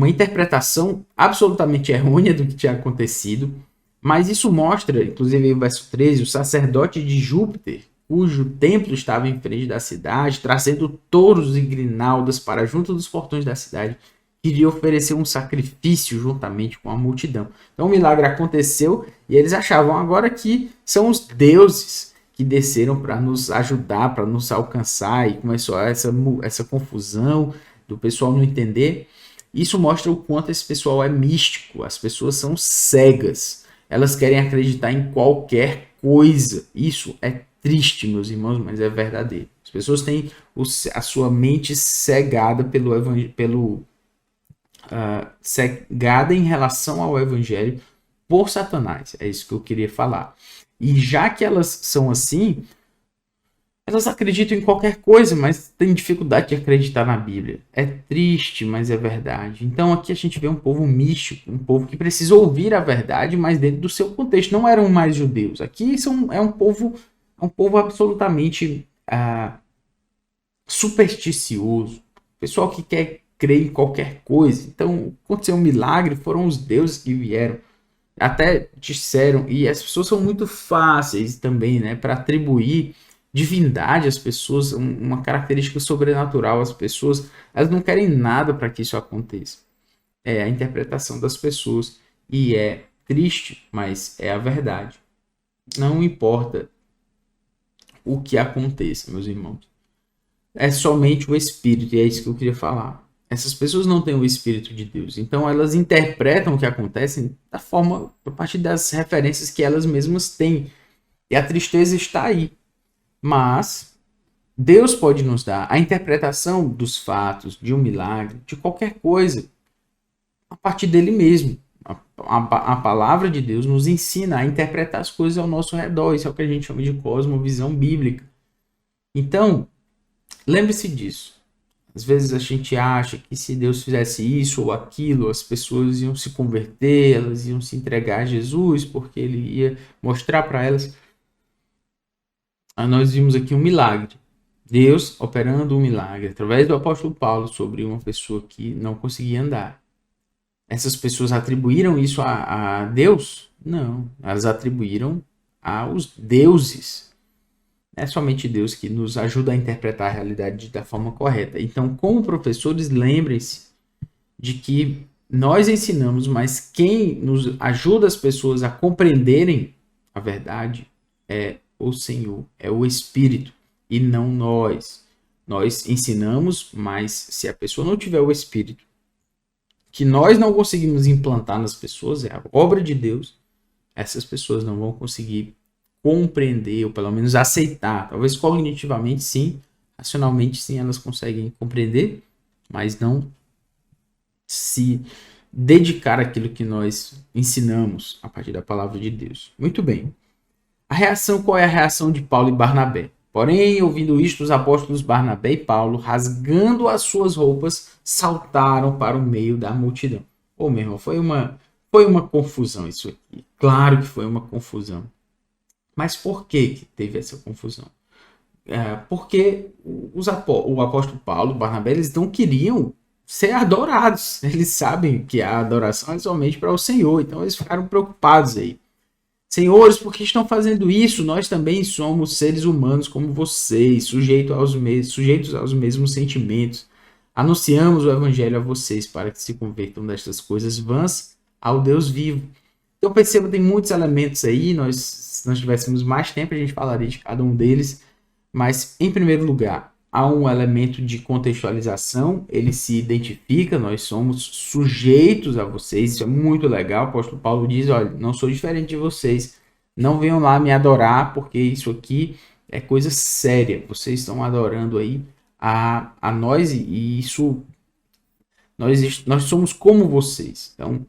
interpretação absolutamente errônea do que tinha acontecido, mas isso mostra, inclusive no verso 13, o sacerdote de Júpiter, cujo templo estava em frente da cidade, trazendo touros e grinaldas para junto dos portões da cidade, queria oferecer um sacrifício juntamente com a multidão. Então o milagre aconteceu e eles achavam agora que são os deuses que desceram para nos ajudar, para nos alcançar, e começou essa confusão do pessoal não entender. Isso mostra o quanto esse pessoal é místico, as pessoas são cegas, elas querem acreditar em qualquer coisa. Isso é triste, meus irmãos, mas é verdadeiro. As pessoas têm a sua mente cegada cegada em relação ao evangelho por Satanás. É isso que eu queria falar. E já que elas são assim, elas acreditam em qualquer coisa, mas têm dificuldade de acreditar na Bíblia. É triste, mas é verdade. Então aqui a gente vê um povo místico, um povo que precisa ouvir a verdade, mas dentro do seu contexto. Não eram mais judeus. Aqui é um povo absolutamente supersticioso. Pessoal que quer crer em qualquer coisa. Então, aconteceu um milagre, foram os deuses que vieram. Até disseram, e as pessoas são muito fáceis também, né, para atribuir divindade às pessoas, uma característica sobrenatural às pessoas. Elas não querem nada para que isso aconteça. É a interpretação das pessoas, e é triste, mas é a verdade. Não importa o que aconteça, meus irmãos. É somente o Espírito, e é isso que eu queria falar. Essas pessoas não têm o Espírito de Deus, então elas interpretam o que acontece da forma, a partir das referências que elas mesmas têm. E a tristeza está aí. Mas Deus pode nos dar a interpretação dos fatos, de um milagre, de qualquer coisa, a partir dele mesmo. A palavra de Deus nos ensina a interpretar as coisas ao nosso redor. Isso é o que a gente chama de cosmovisão bíblica. Então, lembre-se disso. Às vezes a gente acha que se Deus fizesse isso ou aquilo, as pessoas iam se converter, elas iam se entregar a Jesus, porque ele ia mostrar para elas. Nós vimos aqui um milagre. Deus operando um milagre através do apóstolo Paulo sobre uma pessoa que não conseguia andar. Essas pessoas atribuíram isso a Deus? Não, elas atribuíram aos deuses. É somente Deus que nos ajuda a interpretar a realidade da forma correta. Então, como professores, lembrem-se de que nós ensinamos, mas quem nos ajuda as pessoas a compreenderem a verdade é o Senhor, é o Espírito, e não nós. Nós ensinamos, mas se a pessoa não tiver o Espírito, que nós não conseguimos implantar nas pessoas, é a obra de Deus, essas pessoas não vão conseguir compreender, ou pelo menos aceitar. Talvez cognitivamente sim, racionalmente sim, elas conseguem compreender, mas não se dedicar àquilo que nós ensinamos a partir da palavra de Deus. Muito bem. Qual é a reação de Paulo e Barnabé? Porém, ouvindo isto, os apóstolos Barnabé e Paulo, rasgando as suas roupas, saltaram para o meio da multidão. Meu irmão, foi uma confusão isso aqui. Claro que foi uma confusão. Mas por que teve essa confusão? Porque o apóstolo Paulo e Barnabé, eles não queriam ser adorados. Eles sabem que a adoração é somente para o Senhor. Então eles ficaram preocupados aí. Senhores, por que estão fazendo isso? Nós também somos seres humanos como vocês, sujeitos aos mesmos sentimentos. Anunciamos o evangelho a vocês para que se convertam destas coisas vãs ao Deus vivo. Então perceba, tem muitos elementos aí. Se nós tivéssemos mais tempo, a gente falaria de cada um deles. Mas, em primeiro lugar, há um elemento de contextualização. Ele se identifica, nós somos sujeitos a vocês. Isso é muito legal. O apóstolo Paulo diz, olha, não sou diferente de vocês. Não venham lá me adorar, porque isso aqui é coisa séria. Vocês estão adorando aí a nós e isso... Nós somos como vocês. Então,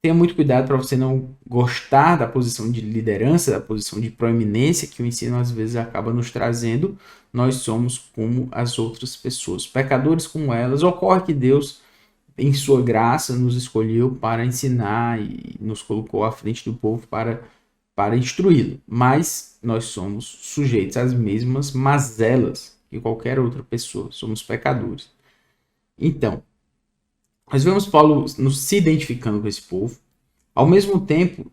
tenha muito cuidado para você não gostar da posição de liderança, da posição de proeminência que o ensino às vezes acaba nos trazendo. Nós somos como as outras pessoas, pecadores como elas. Ocorre que Deus, em sua graça, nos escolheu para ensinar e nos colocou à frente do povo para instruí-lo. Mas nós somos sujeitos às mesmas mazelas que qualquer outra pessoa. Somos pecadores. Então, nós vemos Paulo se identificando com esse povo. Ao mesmo tempo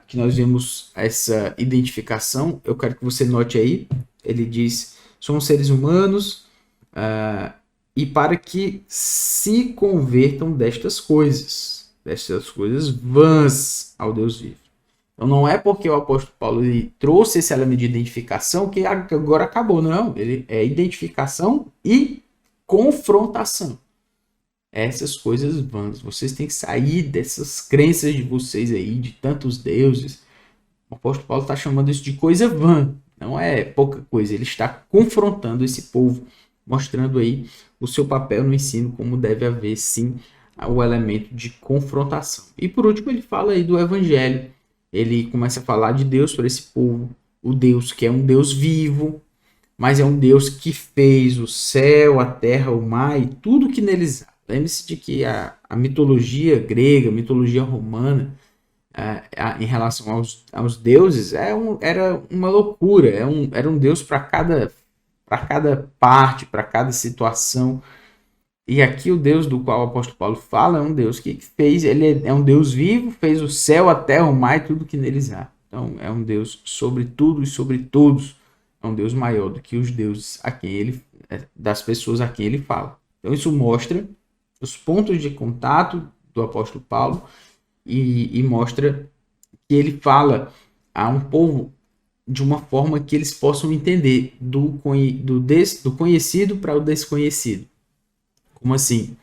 que nós vemos essa identificação, eu quero que você note aí, ele diz, somos seres humanos e para que se convertam destas coisas vãs ao Deus vivo. Então não é porque o apóstolo Paulo ele trouxe esse elemento de identificação que agora acabou, não. Ele é identificação e confrontação. Essas coisas vãs. Vocês têm que sair dessas crenças de vocês aí, de tantos deuses. O apóstolo Paulo está chamando isso de coisa vã. Não é pouca coisa. Ele está confrontando esse povo, mostrando aí o seu papel no ensino, como deve haver, sim, o elemento de confrontação. E por último, ele fala aí do evangelho. Ele começa a falar de Deus para esse povo. O Deus que é um Deus vivo, mas é um Deus que fez o céu, a terra, o mar e tudo que neles há. Lembre-se de que a mitologia grega, a mitologia romana, em relação aos deuses, era uma loucura. Era um deus para cada parte, para cada situação. E aqui o Deus do qual o apóstolo Paulo fala é um Deus que fez, ele é um Deus vivo, fez o céu, a terra, o mar e tudo que neles há. Então é um Deus sobre tudo e sobre todos. É um Deus maior do que os deuses a quem ele, das pessoas a quem ele fala. Então isso mostra os pontos de contato do apóstolo Paulo e mostra que ele fala a um povo de uma forma que eles possam entender do conhecido para o desconhecido. Como assim?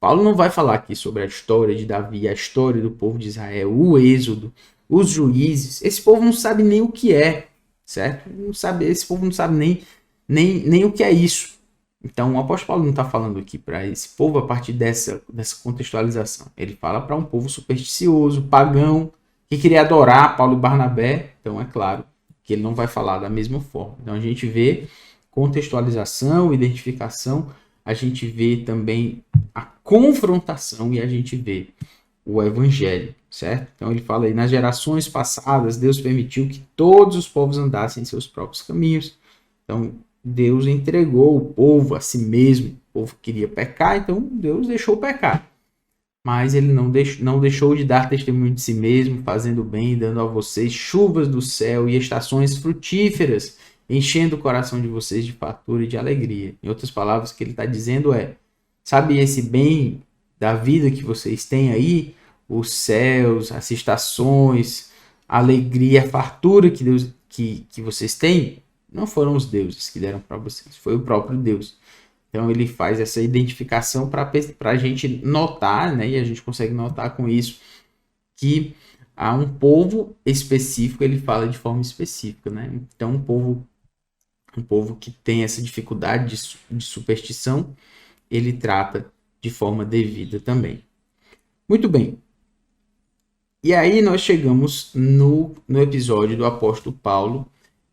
Paulo não vai falar aqui sobre a história de Davi, a história do povo de Israel, o Êxodo, os juízes. Esse povo não sabe nem o que é, certo? Não sabe, esse povo não sabe nem o que é isso. Então o apóstolo Paulo não está falando aqui para esse povo a partir dessa contextualização. Ele fala para um povo supersticioso, pagão, que queria adorar Paulo e Barnabé. Então é claro que ele não vai falar da mesma forma. Então a gente vê contextualização, identificação, a gente vê também a confrontação e a gente vê o evangelho, certo? Então ele fala aí, nas gerações passadas, Deus permitiu que todos os povos andassem em seus próprios caminhos. Então Deus entregou o povo a si mesmo. O povo queria pecar, então Deus deixou pecar. Mas ele não deixou de dar testemunho de si mesmo, fazendo bem, dando a vocês chuvas do céu e estações frutíferas, enchendo o coração de vocês de fartura e de alegria. Em outras palavras, o que ele está dizendo é, sabe esse bem da vida que vocês têm aí? Os céus, as estações, a alegria, a fartura que vocês têm? Não foram os deuses que deram para vocês, foi o próprio Deus. Então ele faz essa identificação para a gente notar, né? E a gente consegue notar com isso que há um povo específico, ele fala de forma específica, né? Então um povo que tem essa dificuldade de superstição, ele trata de forma devida também. Muito bem. E aí nós chegamos no episódio do apóstolo Paulo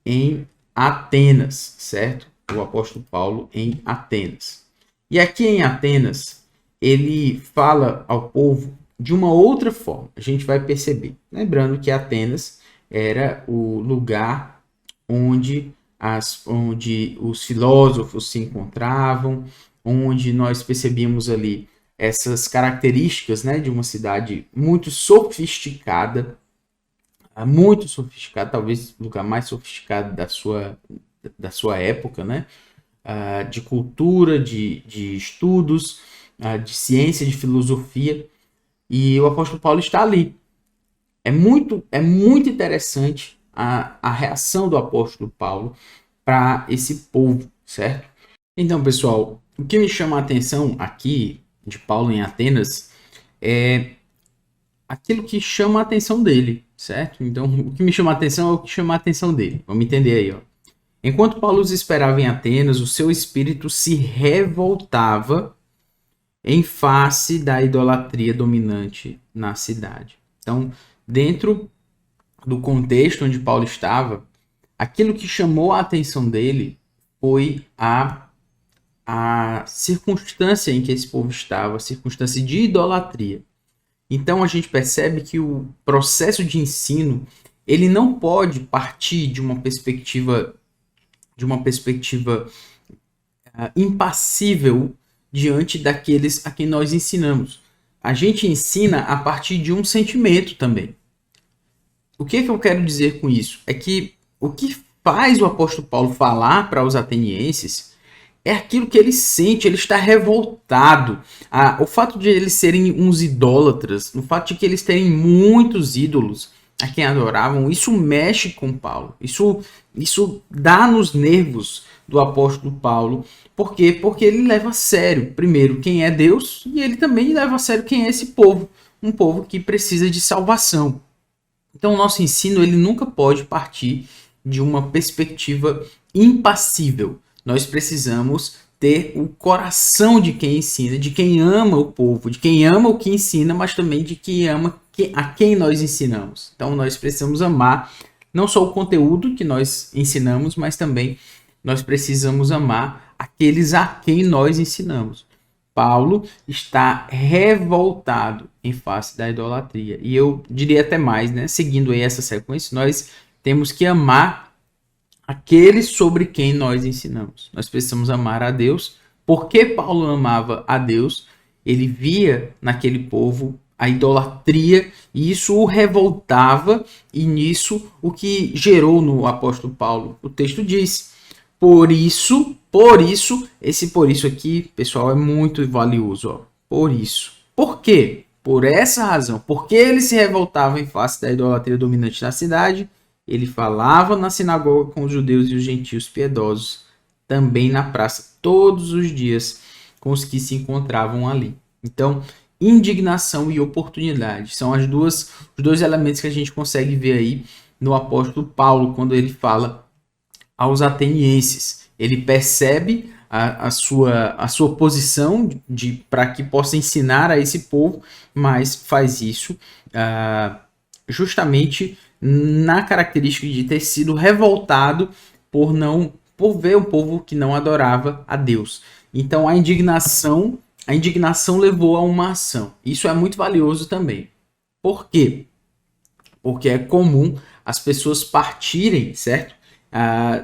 em Atenas, certo? O apóstolo Paulo em Atenas. E aqui em Atenas, ele fala ao povo de uma outra forma. A gente vai perceber. Lembrando que Atenas era o lugar onde os filósofos se encontravam, onde nós percebíamos ali essas características, né, de uma cidade muito sofisticada, talvez o lugar mais sofisticado da sua época, né? De cultura, de estudos, de ciência, de filosofia, e o apóstolo Paulo está ali. É muito interessante a reação do apóstolo Paulo para esse povo, certo? Então, pessoal, o que me chama a atenção aqui de Paulo em Atenas é aquilo que chama a atenção dele, certo? Então, o que me chama a atenção é o que chama a atenção dele. Vamos entender aí, ó. Enquanto Paulo os esperava em Atenas, o seu espírito se revoltava em face da idolatria dominante na cidade. Então, dentro do contexto onde Paulo estava, aquilo que chamou a atenção dele foi a circunstância em que esse povo estava, a circunstância de idolatria. Então, a gente percebe que o processo de ensino, ele não pode partir de uma perspectiva impassível diante daqueles a quem nós ensinamos. A gente ensina a partir de um sentimento também. O que eu quero dizer com isso? É que o que faz o apóstolo Paulo falar para os atenienses é aquilo que ele sente, ele está revoltado. O fato de eles serem uns idólatras, o fato de que eles terem muitos ídolos a quem adoravam, isso mexe com Paulo. Isso dá nos nervos do apóstolo Paulo. Por quê? Porque ele leva a sério, primeiro, quem é Deus, e ele também leva a sério quem é esse povo. Um povo que precisa de salvação. Então, o nosso ensino ele nunca pode partir de uma perspectiva impassível. Nós precisamos ter o coração de quem ensina, de quem ama o povo, de quem ama o que ensina, mas também de quem ama a quem nós ensinamos. Então nós precisamos amar não só o conteúdo que nós ensinamos, mas também nós precisamos amar aqueles a quem nós ensinamos. Paulo está revoltado em face da idolatria. E eu diria até mais, né? Seguindo aí essa sequência, nós temos que amar aqueles sobre quem nós ensinamos. Nós precisamos amar a Deus Porque Paulo amava a Deus, ele via naquele povo a idolatria, e isso o revoltava, e nisso o que gerou no apóstolo Paulo. O texto diz, por isso, esse por isso aqui, pessoal, é muito valioso. Ó. Por isso. Por quê? Por essa razão. Porque ele se revoltava em face da idolatria dominante na cidade, ele falava na sinagoga com os judeus e os gentios piedosos, também na praça, todos os dias, com os que se encontravam ali. Então, indignação e oportunidade são os dois elementos que a gente consegue ver aí no apóstolo Paulo, quando ele fala aos atenienses. Ele percebe a sua posição para que possa ensinar a esse povo, mas faz isso justamente na característica de ter sido revoltado por ver um povo que não adorava a Deus. Então a indignação levou a uma ação. Isso é muito valioso também. Por quê? Porque é comum as pessoas partirem, certo?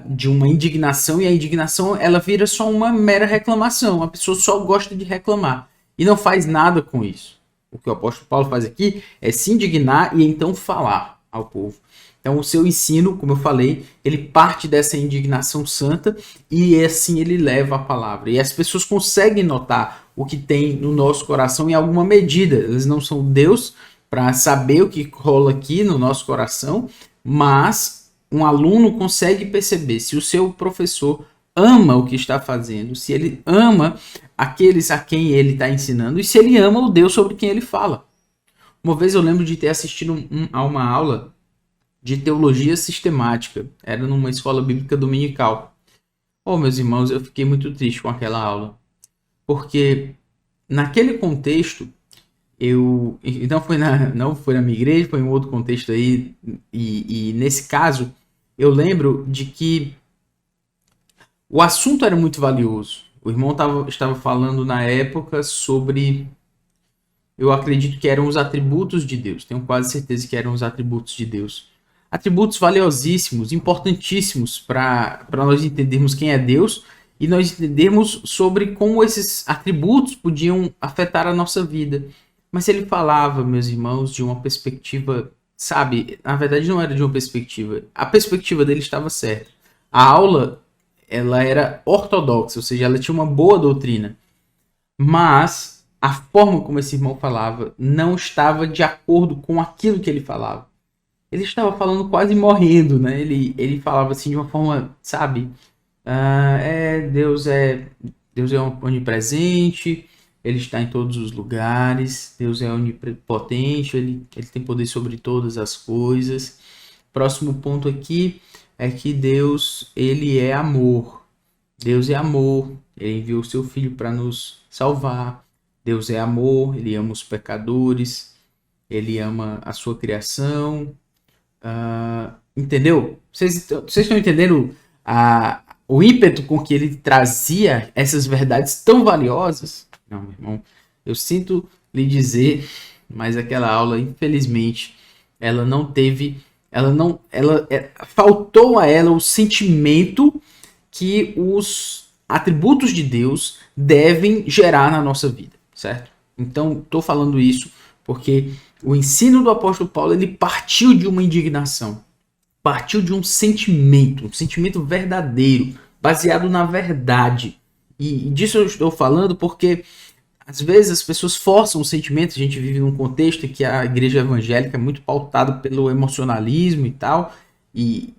De uma indignação, e a indignação ela vira só uma mera reclamação. A pessoa só gosta de reclamar e não faz nada com isso. O que o apóstolo Paulo faz aqui é se indignar e então falar ao povo. Então o seu ensino, como eu falei, ele parte dessa indignação santa e assim ele leva a palavra. E as pessoas conseguem notar o que tem no nosso coração em alguma medida. Eles não são Deus para saber o que rola aqui no nosso coração, mas um aluno consegue perceber se o seu professor ama o que está fazendo, se ele ama aqueles a quem ele está ensinando e se ele ama o Deus sobre quem ele fala. Uma vez eu lembro de ter assistido a uma aula de teologia sistemática. Era numa escola bíblica dominical. Meus irmãos, eu fiquei muito triste com aquela aula. Porque naquele contexto, não foi na minha igreja, foi em outro contexto aí, e nesse caso, eu lembro de que o assunto era muito valioso. O irmão estava falando na época sobre, eu acredito que eram os atributos de Deus, tenho quase certeza que eram os atributos de Deus. Atributos valiosíssimos, importantíssimos para nós entendermos quem é Deus e nós entendermos sobre como esses atributos podiam afetar a nossa vida. Mas ele falava, meus irmãos, de uma perspectiva, sabe, na verdade não era de uma perspectiva, a perspectiva dele estava certa. A aula, ela era ortodoxa, ou seja, ela tinha uma boa doutrina, mas a forma como esse irmão falava não estava de acordo com aquilo que ele falava. Ele estava falando quase morrendo, né? Ele falava assim de uma forma, sabe, Deus é onipresente, ele está em todos os lugares, Deus é onipotente, ele tem poder sobre todas as coisas. Próximo ponto aqui é que Deus, ele é amor. Deus é amor, ele enviou o seu Filho para nos salvar. Deus é amor, ele ama os pecadores, ele ama a sua criação. Entendeu? Vocês estão entendendo o ímpeto com que ele trazia essas verdades tão valiosas? Não, meu irmão, eu sinto lhe dizer, mas aquela aula, infelizmente, faltou a ela o sentimento que os atributos de Deus devem gerar na nossa vida, certo? Então, estou falando isso porque o ensino do apóstolo Paulo, ele partiu de uma indignação, partiu de um sentimento verdadeiro, baseado na verdade. E disso eu estou falando porque às vezes as pessoas forçam o sentimento. A gente vive num contexto em que a igreja evangélica é muito pautada pelo emocionalismo e tal, e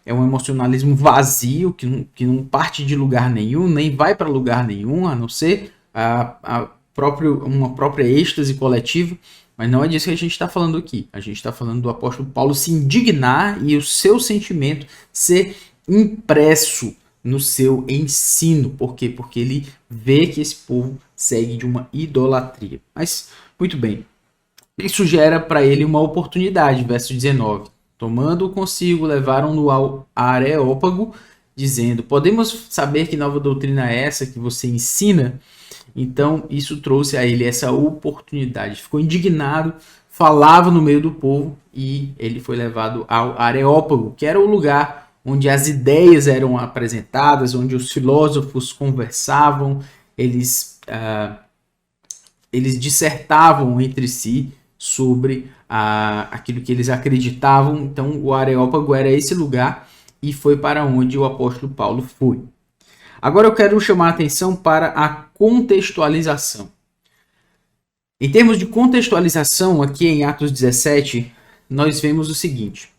é um emocionalismo vazio, que não parte de lugar nenhum, nem vai para lugar nenhum, a não ser uma própria êxtase coletiva. Mas não é disso que a gente está falando aqui. A gente está falando do apóstolo Paulo se indignar e o seu sentimento ser impresso no seu ensino. Por quê? Porque ele vê que esse povo segue de uma idolatria. Mas, muito bem. Isso gera para ele uma oportunidade. Verso 19. Tomando-o consigo, levaram-no ao Areópago, dizendo: podemos saber que nova doutrina é essa que você ensina? Então, isso trouxe a ele essa oportunidade. Ficou indignado, falava no meio do povo e ele foi levado ao Areópago, que era o lugar onde as ideias eram apresentadas, onde os filósofos conversavam, eles dissertavam entre si sobre aquilo que eles acreditavam. Então o Areópago era esse lugar e foi para onde o apóstolo Paulo foi. Agora eu quero chamar a atenção para a contextualização. Em termos de contextualização, aqui em Atos 17, nós vemos o seguinte.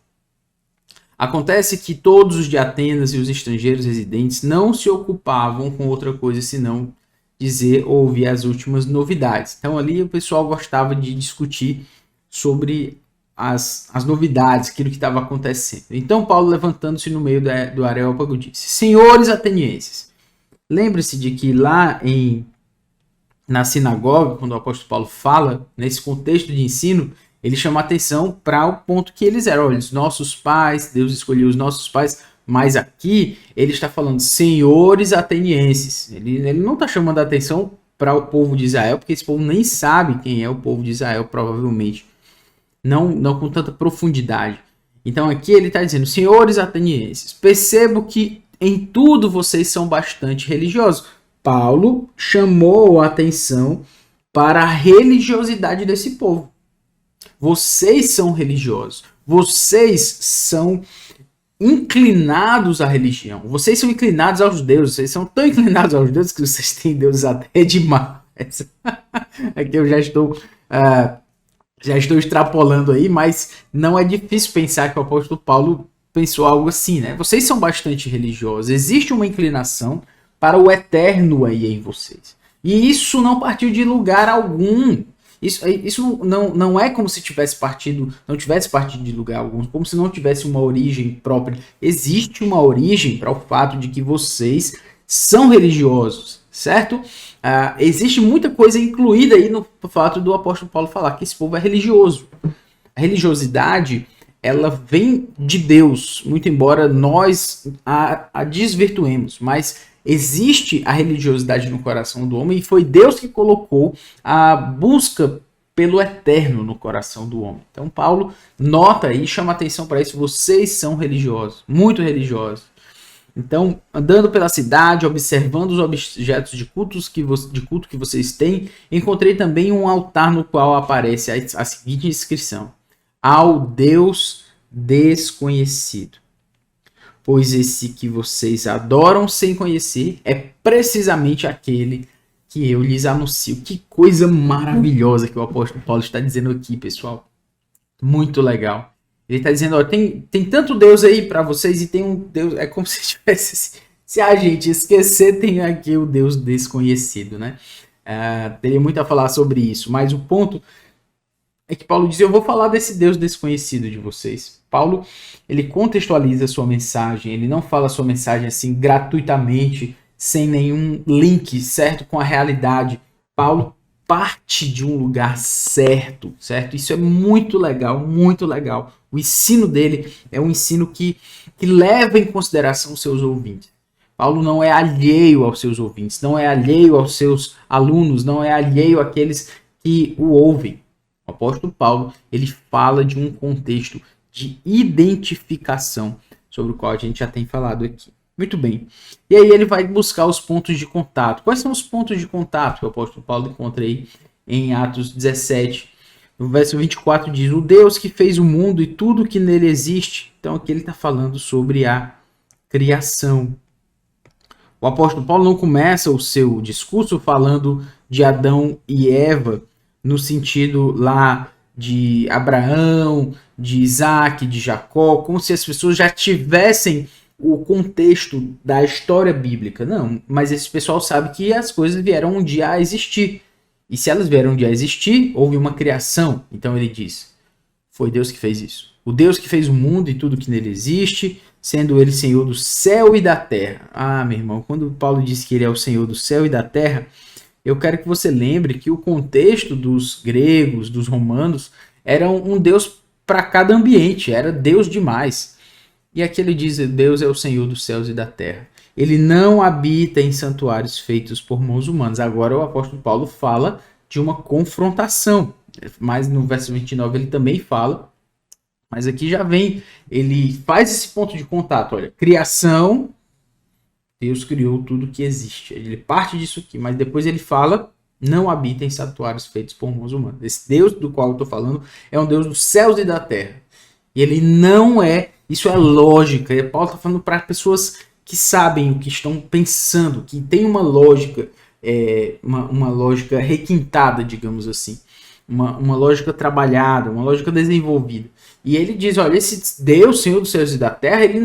Acontece que todos os de Atenas e os estrangeiros residentes não se ocupavam com outra coisa senão dizer ou ouvir as últimas novidades. Então ali o pessoal gostava de discutir sobre as novidades, aquilo que estava acontecendo. Então Paulo, levantando-se no meio do Areópago, disse: Senhores atenienses, lembre-se de que lá na sinagoga, quando o apóstolo Paulo fala, nesse contexto de ensino, ele chama atenção para o ponto que eles eram. Olha, os nossos pais, Deus escolheu os nossos pais, mas aqui ele está falando senhores atenienses. Ele não está chamando a atenção para o povo de Israel, porque esse povo nem sabe quem é o povo de Israel, provavelmente. Não com tanta profundidade. Então aqui ele está dizendo, senhores atenienses, percebo que em tudo vocês são bastante religiosos. Paulo chamou a atenção para a religiosidade desse povo. Vocês são religiosos. Vocês são inclinados à religião. Vocês são inclinados aos deuses. Vocês são tão inclinados aos deuses que vocês têm deuses até demais. Aqui eu já estou extrapolando aí, mas não é difícil pensar que o apóstolo Paulo pensou algo assim, né? Vocês são bastante religiosos. Existe uma inclinação para o eterno aí em vocês. E isso não partiu de lugar algum. Isso não é como se não tivesse partido de lugar algum, como se não tivesse uma origem própria. Existe uma origem para o fato de que vocês são religiosos, certo? Existe muita coisa incluída aí no fato do apóstolo Paulo falar que esse povo é religioso. A religiosidade, ela vem de Deus, muito embora nós a desvirtuemos, mas existe a religiosidade no coração do homem e foi Deus que colocou a busca pelo eterno no coração do homem. Então Paulo nota e chama atenção para isso. Vocês são religiosos, muito religiosos. Então, andando pela cidade, observando os objetos de culto que vocês têm, encontrei também um altar no qual aparece a seguinte inscrição: ao Deus desconhecido. Pois esse que vocês adoram sem conhecer é precisamente aquele que eu lhes anuncio. Que coisa maravilhosa que o apóstolo Paulo está dizendo aqui, pessoal. Muito legal. Ele está dizendo, ó, tem tanto Deus aí para vocês e tem um Deus... É como se tivesse... Se a gente esquecer, tem aqui o Deus desconhecido, né? Teria muito a falar sobre isso, mas o ponto é que Paulo diz, eu vou falar desse Deus desconhecido de vocês. Paulo, ele contextualiza a sua mensagem, ele não fala a sua mensagem assim gratuitamente, sem nenhum link certo com a realidade. Paulo parte de um lugar certo, certo? Isso é muito legal, muito legal. O ensino dele é um ensino que leva em consideração os seus ouvintes. Paulo não é alheio aos seus ouvintes, não é alheio aos seus alunos, não é alheio àqueles que o ouvem. O apóstolo Paulo, ele fala de um contexto de identificação, sobre o qual a gente já tem falado aqui. Muito bem. E aí ele vai buscar os pontos de contato. Quais são os pontos de contato que o apóstolo Paulo encontra aí em Atos 17? No verso 24 diz, o Deus que fez o mundo e tudo que nele existe. Então aqui ele está falando sobre a criação. O apóstolo Paulo não começa o seu discurso falando de Adão e Eva, no sentido lá de Abraão, de Isaac, de Jacó, como se as pessoas já tivessem o contexto da história bíblica. Não, mas esse pessoal sabe que as coisas vieram um dia a existir. E se elas vieram um dia a existir, houve uma criação. Então ele diz, foi Deus que fez isso. O Deus que fez o mundo e tudo que nele existe, sendo ele Senhor do céu e da terra. Ah, meu irmão, quando Paulo diz que ele é o Senhor do céu e da terra, eu quero que você lembre que o contexto dos gregos, dos romanos, era um Deus para cada ambiente, era Deus demais. E aqui ele diz, Deus é o Senhor dos céus e da terra. Ele não habita em santuários feitos por mãos humanas. Agora o apóstolo Paulo fala de uma confrontação. Mas no verso 29 ele também fala Mas aqui já vem, ele faz esse ponto de contato, olha, criação, Deus criou tudo que existe. Ele parte disso aqui, mas depois ele fala, não habita em santuários feitos por mãos humanas. Esse Deus do qual eu estou falando é um Deus dos céus e da terra. E ele não é, isso é lógica. E Paulo está falando para pessoas que sabem o que estão pensando, que tem uma lógica, uma lógica requintada, digamos assim. Uma lógica trabalhada, uma lógica desenvolvida. E ele diz, olha, esse Deus, Senhor dos céus e da terra, ele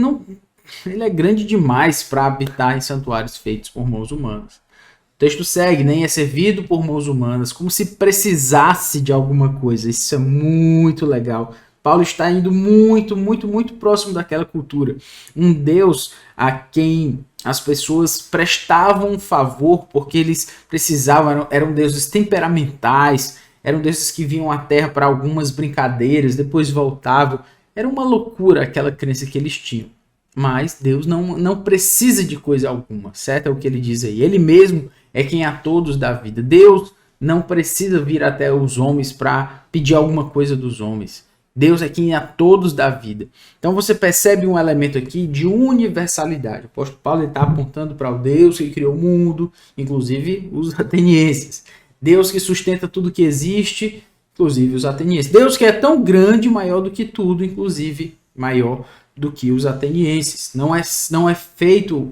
é grande demais para habitar em santuários feitos por mãos humanas. O texto segue, nem é servido por mãos humanas, como se precisasse de alguma coisa. Isso é muito legal. Paulo está indo muito, muito, muito próximo daquela cultura. Um Deus a quem as pessoas prestavam um favor porque eles precisavam, eram deuses temperamentais, eram deuses que vinham à terra para algumas brincadeiras, depois voltavam. Era uma loucura aquela crença que eles tinham. Mas Deus não precisa de coisa alguma, certo? É o que ele diz aí. Ele mesmo é quem a todos dá vida. Deus não precisa vir até os homens para pedir alguma coisa dos homens. Deus é quem a todos dá vida. Então você percebe um elemento aqui de universalidade. O apóstolo Paulo está apontando para o Deus que criou o mundo, inclusive os atenienses. Deus que sustenta tudo que existe, inclusive os atenienses. Deus que é tão grande, maior do que tudo, inclusive maior do que os atenienses. Não é feito,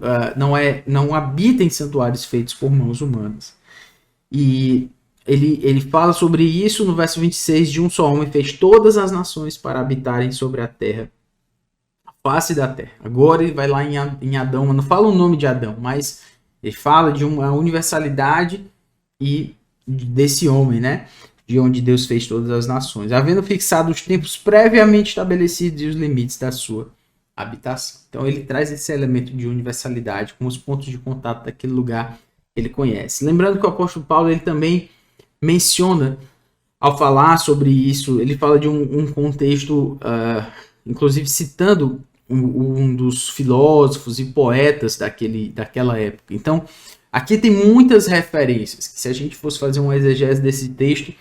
não habita em santuários feitos por mãos humanas. E ele fala sobre isso no verso 26, de um só homem fez todas as nações para habitarem sobre a terra, a face da terra. Agora ele vai lá em Adão, não fala o nome de Adão, mas ele fala de uma universalidade e desse homem, né? De onde Deus fez todas as nações, havendo fixado os tempos previamente estabelecidos e os limites da sua habitação. Então ele traz esse elemento de universalidade com os pontos de contato daquele lugar que ele conhece. Lembrando que o apóstolo Paulo ele também menciona, ao falar sobre isso, ele fala de um contexto, inclusive citando um dos filósofos e poetas daquela época. Então aqui tem muitas referências, que se a gente fosse fazer uma exegese desse texto,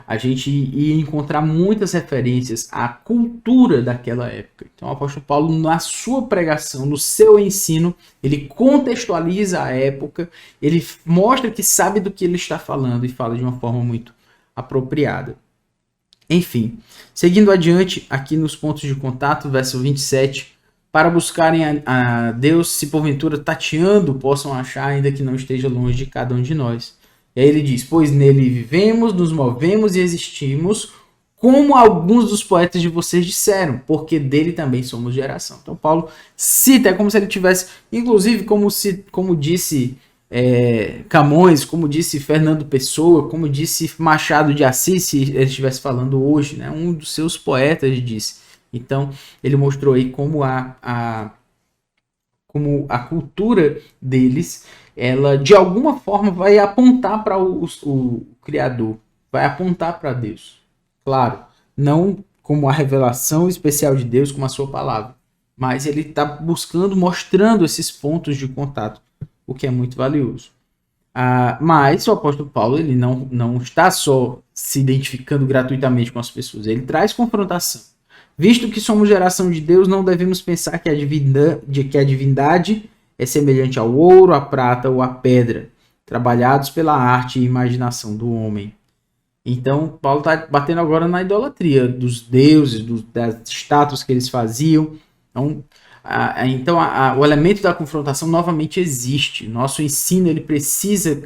a gente ia encontrar muitas referências à cultura daquela época. Então o apóstolo Paulo, na sua pregação, no seu ensino, ele contextualiza a época, ele mostra que sabe do que ele está falando e fala de uma forma muito apropriada. Enfim, seguindo adiante, aqui nos pontos de contato, verso 27, para buscarem a Deus, se porventura tateando, possam achar, ainda que não esteja longe de cada um de nós. E aí ele diz, pois nele vivemos, nos movemos e existimos, como alguns dos poetas de vocês disseram, porque dele também somos geração. Então Paulo cita, é como se ele tivesse, inclusive como disse Camões, como disse Fernando Pessoa, como disse Machado de Assis, se ele estivesse falando hoje, né? Um dos seus poetas disse. Então ele mostrou aí como a cultura deles, ela de alguma forma vai apontar para o Criador, vai apontar para Deus. Claro, não como a revelação especial de Deus, como a sua palavra, mas ele está buscando, mostrando esses pontos de contato, o que é muito valioso. Mas o apóstolo Paulo ele não está só se identificando gratuitamente com as pessoas, ele traz confrontação. Visto que somos geração de Deus, não devemos pensar que a divindade é semelhante ao ouro, à prata ou à pedra, trabalhados pela arte e imaginação do homem. Então, Paulo está batendo agora na idolatria dos deuses, das estátuas que eles faziam. Então, o elemento da confrontação novamente existe. Nosso ensino ele precisa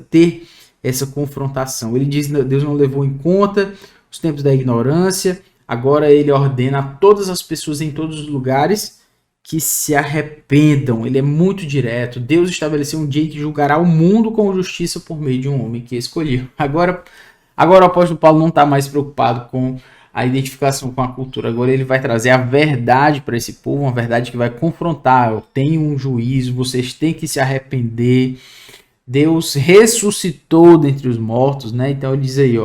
ter essa confrontação. Ele diz que Deus não levou em conta os tempos da ignorância. Agora ele ordena a todas as pessoas em todos os lugares que se arrependam. Ele é muito direto. Deus estabeleceu um dia que julgará o mundo com justiça por meio de um homem que escolheu. Agora o apóstolo Paulo não está mais preocupado com a identificação com a cultura. Agora ele vai trazer a verdade para esse povo, uma verdade que vai confrontar. Tem um juízo, vocês têm que se arrepender. Deus ressuscitou dentre os mortos, né? Então ele diz aí,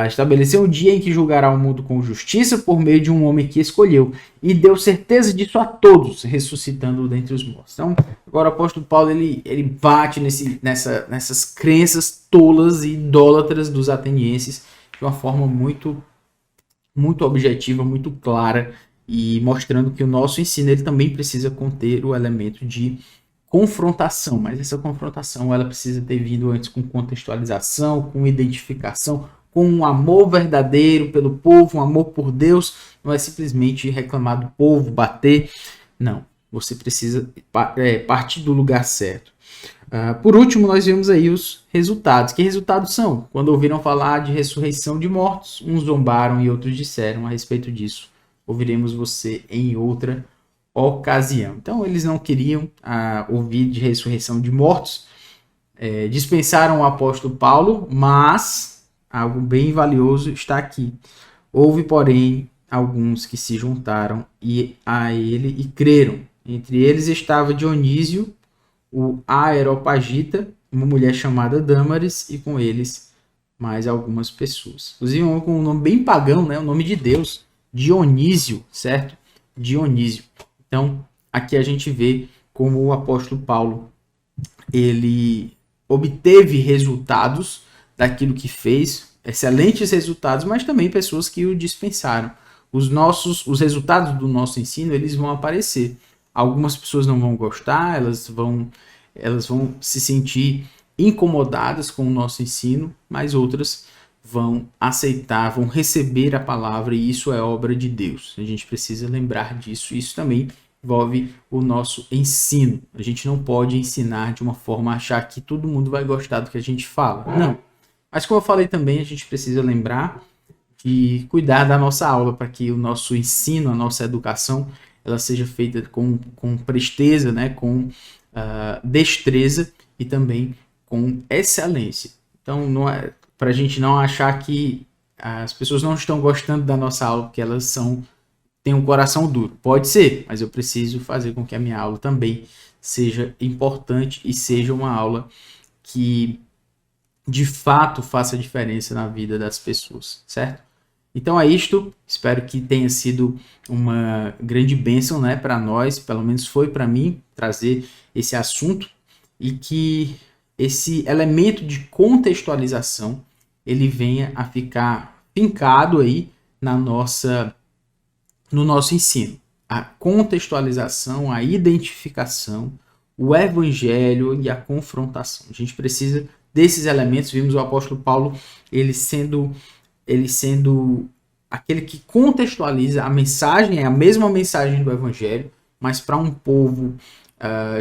estabeleceu um dia em que julgará o mundo com justiça por meio de um homem que escolheu, e deu certeza disso a todos, ressuscitando dentre os mortos. Então, agora o apóstolo Paulo ele bate nessas crenças tolas e idólatras dos atenienses de uma forma muito muito objetiva, muito clara, e mostrando que o nosso ensino ele também precisa conter o elemento de confrontação, mas essa confrontação ela precisa ter vindo antes com contextualização, com identificação, com um amor verdadeiro pelo povo, um amor por Deus. Não é simplesmente reclamar do povo, bater, não, você precisa partir do lugar certo. Por último, nós vimos aí os resultados. Que resultados são? Quando ouviram falar de ressurreição de mortos, uns zombaram e outros disseram a respeito disso. Ouviremos você em outra ocasião. Então, eles não queriam ouvir de ressurreição de mortos, dispensaram o apóstolo Paulo, mas algo bem valioso está aqui. Houve, porém, alguns que se juntaram a ele e creram. Entre eles estava Dionísio, o Areopagita, uma mulher chamada Dâmaris, e com eles mais algumas pessoas. Inclusive um com um nome bem pagão, né? O nome de Deus, Dionísio, certo? Dionísio. Então, aqui a gente vê como o apóstolo Paulo, ele obteve resultados daquilo que fez, excelentes resultados, mas também pessoas que o dispensaram. Os resultados do nosso ensino, eles vão aparecer. Algumas pessoas não vão gostar, elas vão se sentir incomodadas com o nosso ensino, mas outras vão aceitar, vão receber a palavra, e isso é obra de Deus. A gente precisa lembrar disso. Isso também envolve o nosso ensino. A gente não pode ensinar de uma forma a achar que todo mundo vai gostar do que a gente fala. Não. Mas como eu falei também, a gente precisa lembrar de cuidar da nossa aula para que o nosso ensino, a nossa educação, ela seja feita com presteza, né? Com destreza e também com excelência. Então, não é para a gente não achar que as pessoas não estão gostando da nossa aula porque elas têm um coração duro. Pode ser, mas eu preciso fazer com que a minha aula também seja importante e seja uma aula que de fato faça diferença na vida das pessoas, certo? Então é isto, espero que tenha sido uma grande bênção, né, para nós, pelo menos foi para mim, trazer esse assunto, e que esse elemento de contextualização ele venha a ficar fincado aí no nosso ensino. A contextualização, a identificação, o evangelho e a confrontação. A gente precisa desses elementos. Vimos o apóstolo Paulo, ele sendo aquele que contextualiza a mensagem, é a mesma mensagem do evangelho, mas para um povo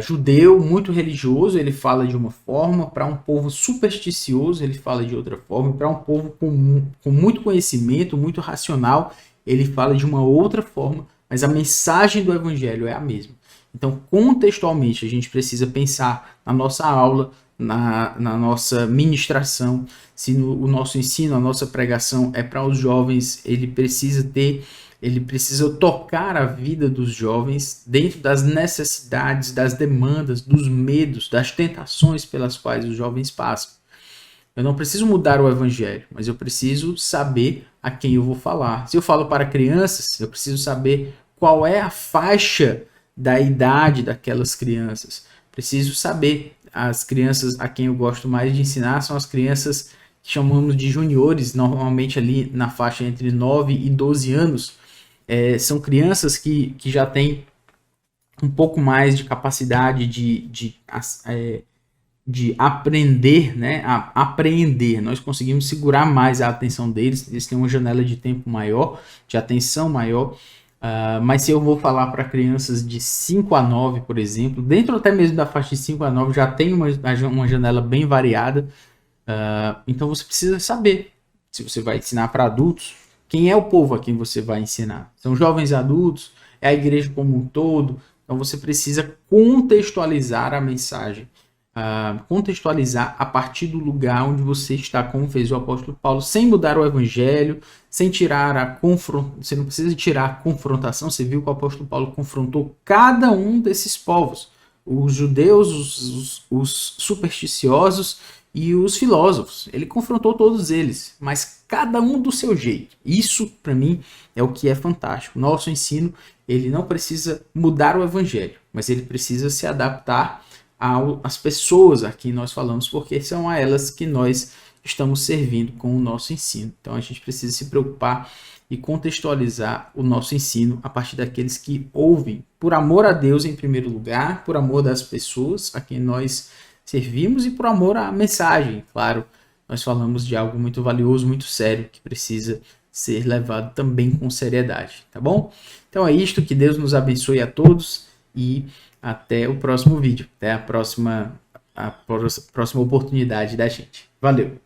judeu muito religioso ele fala de uma forma, para um povo supersticioso ele fala de outra forma, para um povo com muito conhecimento, muito racional, ele fala de uma outra forma, mas a mensagem do evangelho é a mesma. Então, contextualmente, a gente precisa pensar na nossa aula, na nossa ministração, se o nosso ensino, a nossa pregação é para os jovens, ele precisa tocar a vida dos jovens dentro das necessidades, das demandas, dos medos, das tentações pelas quais os jovens passam. Eu não preciso mudar o evangelho, mas eu preciso saber a quem eu vou falar. Se eu falo para crianças, eu preciso saber qual é a faixa da idade daquelas crianças. Preciso saber. As crianças a quem eu gosto mais de ensinar são as crianças que chamamos de juniores, normalmente ali na faixa entre 9 e 12 anos. São crianças que já têm um pouco mais de capacidade de aprender, né? A apreender. Nós conseguimos segurar mais a atenção deles, eles têm uma janela de tempo maior, de atenção maior. Mas se eu vou falar para crianças de 5 a 9, por exemplo, dentro até mesmo da faixa de 5 a 9 já tem uma janela bem variada. Então você precisa saber, se você vai ensinar para adultos, quem é o povo a quem você vai ensinar. São jovens adultos, é a igreja como um todo. Então você precisa contextualizar a mensagem. Contextualizar a partir do lugar onde você está, como fez o apóstolo Paulo, sem mudar o evangelho, sem tirar a confrontação. Você não precisa tirar a confrontação. Você viu que o apóstolo Paulo confrontou cada um desses povos, os judeus, os supersticiosos e os filósofos. Ele confrontou todos eles, mas cada um do seu jeito. Isso, para mim, é o que é fantástico. Nosso ensino, ele não precisa mudar o evangelho, mas ele precisa se adaptar às pessoas a quem nós falamos, porque são a elas que nós estamos servindo com o nosso ensino. Então a gente precisa se preocupar e contextualizar o nosso ensino a partir daqueles que ouvem, por amor a Deus em primeiro lugar, por amor das pessoas a quem nós servimos e por amor à mensagem. Claro, nós falamos de algo muito valioso, muito sério, que precisa ser levado também com seriedade, tá bom? Então é isto, que Deus nos abençoe a todos e até o próximo vídeo, até a próxima oportunidade da gente. Valeu!